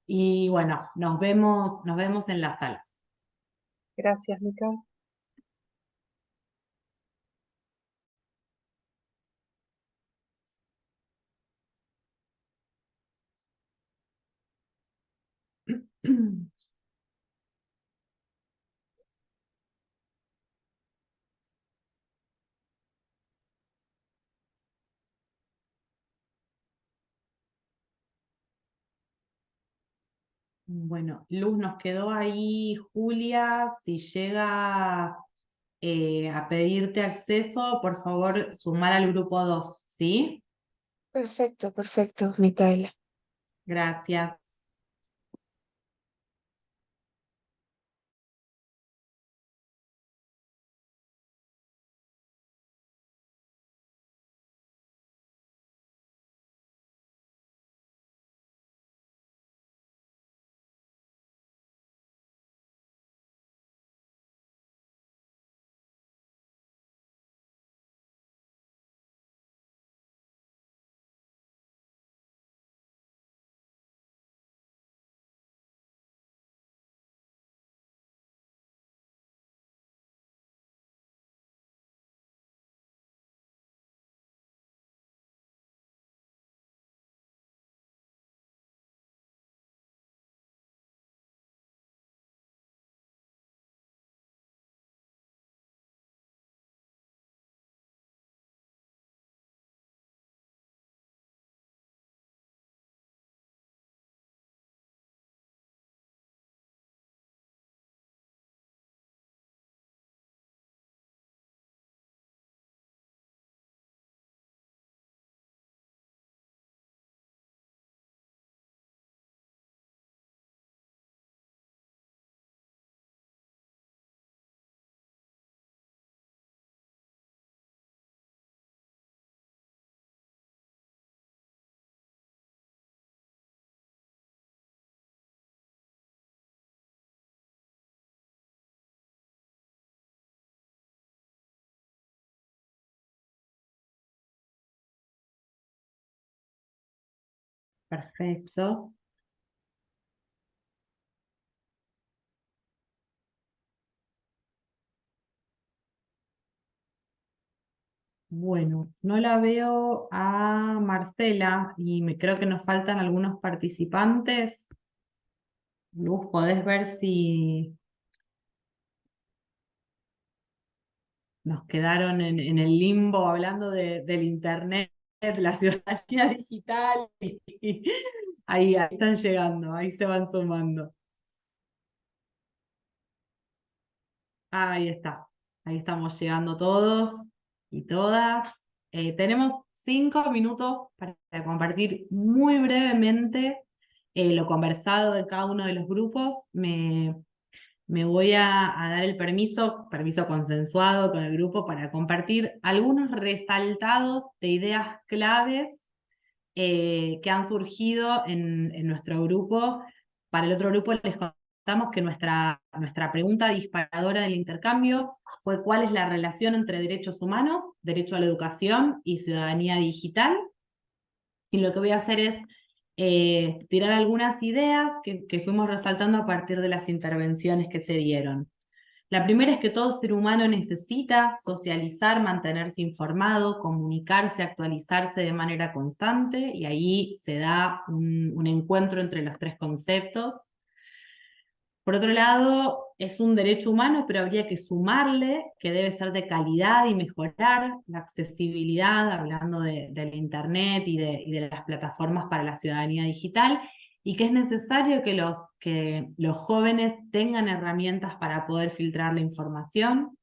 Y bueno, nos vemos en las salas. Gracias, Mica. Bueno, Luz, nos quedó ahí Julia. Si llega a pedirte acceso, por favor, sumar al grupo 2, ¿sí? Perfecto, perfecto, Micaela. Gracias. Perfecto. Bueno, no la veo a Marcela y creo que nos faltan algunos participantes. Luz, ¿podés ver si nos quedaron en el limbo hablando del internet, de la ciudadanía digital? Ahí están llegando, ahí se van sumando. Ahí está, ahí estamos llegando todos y todas. Tenemos 5 minutos para compartir muy brevemente lo conversado de cada uno de los grupos. Me voy a dar el permiso consensuado con el grupo para compartir algunos resaltados de ideas claves que han surgido en nuestro grupo. Para el otro grupo les contamos que nuestra pregunta disparadora del intercambio fue: ¿cuál es la relación entre derechos humanos, derecho a la educación y ciudadanía digital? Y lo que voy a hacer es tirar algunas ideas que fuimos resaltando a partir de las intervenciones que se dieron. La primera es que todo ser humano necesita socializar, mantenerse informado, comunicarse, actualizarse de manera constante, y ahí se da un encuentro entre los tres conceptos. Por otro lado, es un derecho humano, pero habría que sumarle que debe ser de calidad y mejorar la accesibilidad, hablando del Internet y de las plataformas para la ciudadanía digital, y que es necesario que los jóvenes tengan herramientas para poder filtrar la información.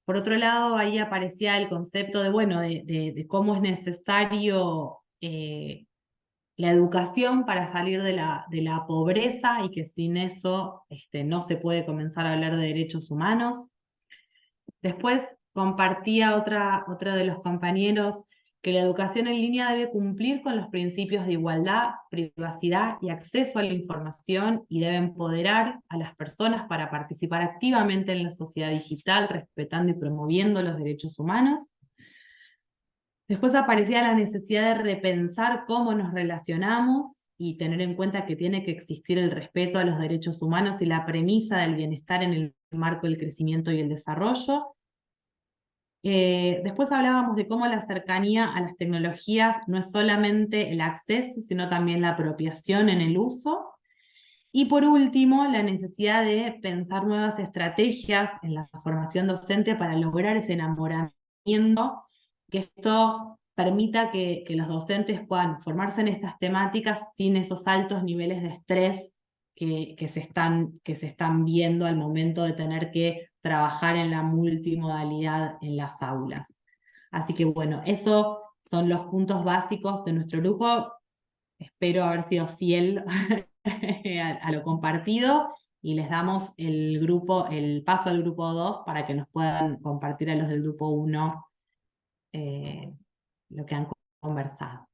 Por otro lado, ahí aparecía el concepto de cómo es necesario la educación para salir de la pobreza, y que sin eso no se puede comenzar a hablar de derechos humanos. Después compartía otra de los compañeros que la educación en línea debe cumplir con los principios de igualdad, privacidad y acceso a la información, y debe empoderar a las personas para participar activamente en la sociedad digital, respetando y promoviendo los derechos humanos. Después aparecía la necesidad de repensar cómo nos relacionamos y tener en cuenta que tiene que existir el respeto a los derechos humanos y la premisa del bienestar en el marco del crecimiento y el desarrollo. Después hablábamos de cómo la cercanía a las tecnologías no es solamente el acceso, sino también la apropiación en el uso. Y por último, la necesidad de pensar nuevas estrategias en la formación docente para lograr ese enamoramiento, que esto permita que los docentes puedan formarse en estas temáticas sin esos altos niveles de estrés que se están viendo al momento de tener que trabajar en la multimodalidad en las aulas. Así que bueno, esos son los puntos básicos de nuestro grupo. Espero haber sido fiel a lo compartido, y les damos el paso al grupo 2 para que nos puedan compartir a los del grupo 1 lo que han conversado.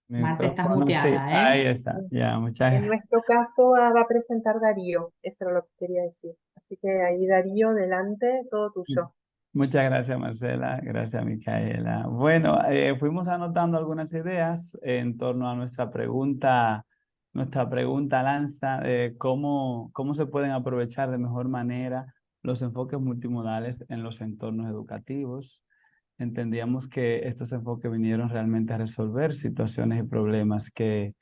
Marta, estás Micrófono, sí, muteada, ahí está. Ya, muchas En nuestro caso va a presentar Darío, eso era lo que quería decir. Así que ahí Darío, delante, todo tuyo. Muchas gracias, Marcela. Gracias, Micaela. Bueno, fuimos anotando algunas ideas en torno a nuestra pregunta lanza de cómo se pueden aprovechar de mejor manera los enfoques multimodales en los entornos educativos. Entendíamos que estos enfoques vinieron realmente a resolver situaciones y problemas que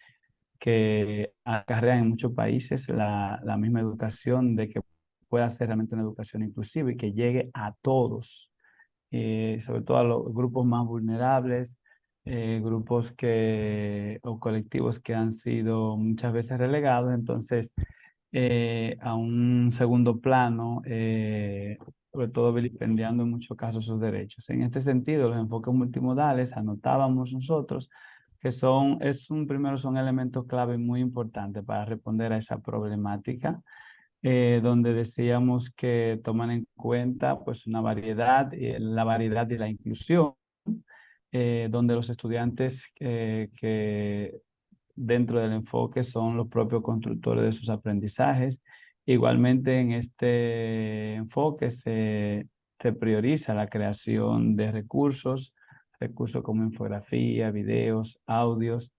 acarrean en muchos países la misma educación, de que pueda ser realmente una educación inclusiva y que llegue a todos, sobre todo a los grupos más vulnerables, grupos o colectivos que han sido muchas veces relegados, entonces a un segundo plano, sobre todo vilipendiando en muchos casos sus derechos. En este sentido, los enfoques multimodales, anotábamos nosotros, que son elementos clave muy importantes para responder a esa problemática, donde decíamos que toman en cuenta pues una variedad, la variedad y la inclusión, donde los estudiantes que dentro del enfoque son los propios constructores de sus aprendizajes. Igualmente en este enfoque se se prioriza la creación de recursos como infografía, videos, audios,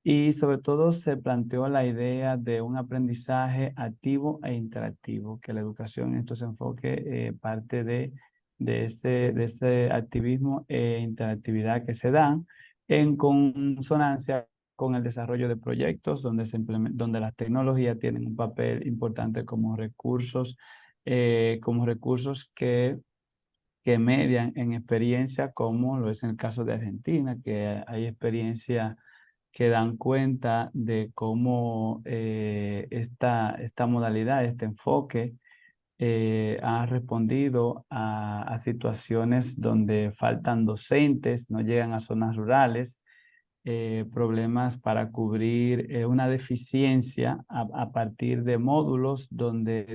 y sobre todo se planteó la idea de un aprendizaje activo e interactivo, que la educación en estos enfoques parte de este activismo e interactividad que se dan en consonancia con el desarrollo de proyectos donde las tecnologías tienen un papel importante como recursos que median en experiencia, como lo es en el caso de Argentina, que hay experiencias que dan cuenta de cómo esta modalidad, este enfoque, ha respondido a situaciones donde faltan docentes, no llegan a zonas rurales, problemas para cubrir una deficiencia a partir de módulos donde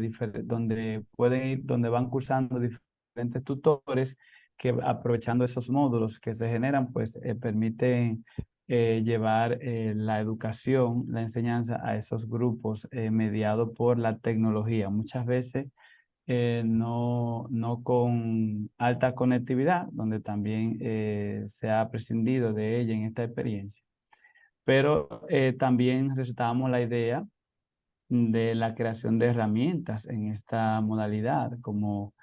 van cursando diferentes tutores que, aprovechando esos módulos que se generan, pues permiten llevar la educación, la enseñanza a esos grupos mediados por la tecnología. Muchas veces no con alta conectividad, donde también se ha prescindido de ella en esta experiencia. Pero también resaltábamos la idea de la creación de herramientas en esta modalidad, como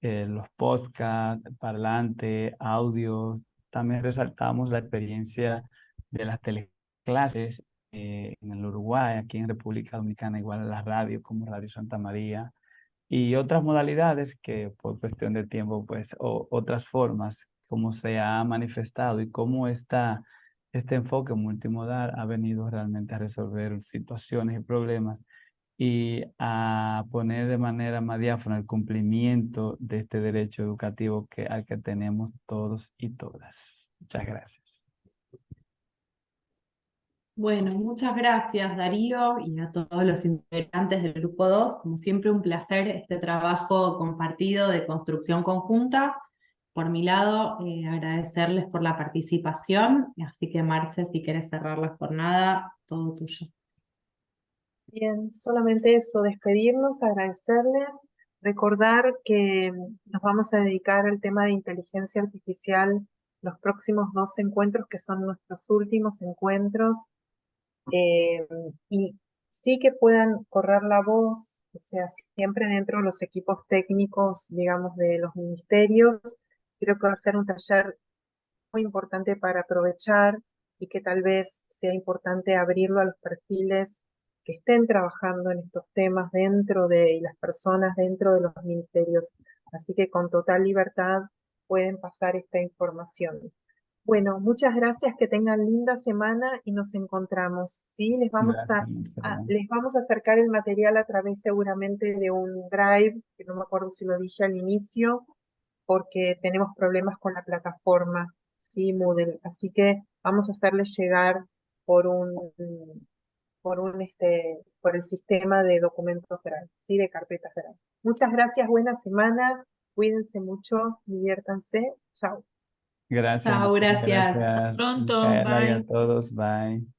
los podcasts, parlantes, audio. También resaltamos la experiencia de las teleclases en el Uruguay, aquí en República Dominicana, igual a la radio como Radio Santa María, y otras modalidades que por cuestión de tiempo, pues, o otras formas, como se ha manifestado y cómo este enfoque multimodal ha venido realmente a resolver situaciones y problemas y a poner de manera más diáfana el cumplimiento de este derecho educativo al que tenemos todos y todas. Muchas gracias. Bueno, muchas gracias Darío y a todos los integrantes del Grupo 2. Como siempre, un placer este trabajo compartido de construcción conjunta. Por mi lado, agradecerles por la participación. Así que Marce, si quieres cerrar la jornada, todo tuyo. Bien, solamente eso, despedirnos, agradecerles, recordar que nos vamos a dedicar al tema de inteligencia artificial los próximos 2 encuentros, que son nuestros últimos encuentros, y sí que puedan correr la voz, o sea, siempre dentro de los equipos técnicos, digamos, de los ministerios. Creo que va a ser un taller muy importante para aprovechar y que tal vez sea importante abrirlo a los perfiles que estén trabajando en estos temas y las personas dentro de los ministerios. Así que con total libertad pueden pasar esta información. Bueno, muchas gracias, que tengan linda semana y nos encontramos. ¿Sí? Les vamos a acercar el material a través seguramente de un Drive, que no me acuerdo si lo dije al inicio, porque tenemos problemas con la plataforma, ¿sí? Moodle. Así que vamos a hacerles llegar por el sistema de documentos Drive, ¿sí? De carpetas Drive. Muchas gracias, buena semana, cuídense mucho, diviértanse, chao. Gracias. Chao, gracias. Gracias, Pronto, Micaela, y a bye. todos. Bye.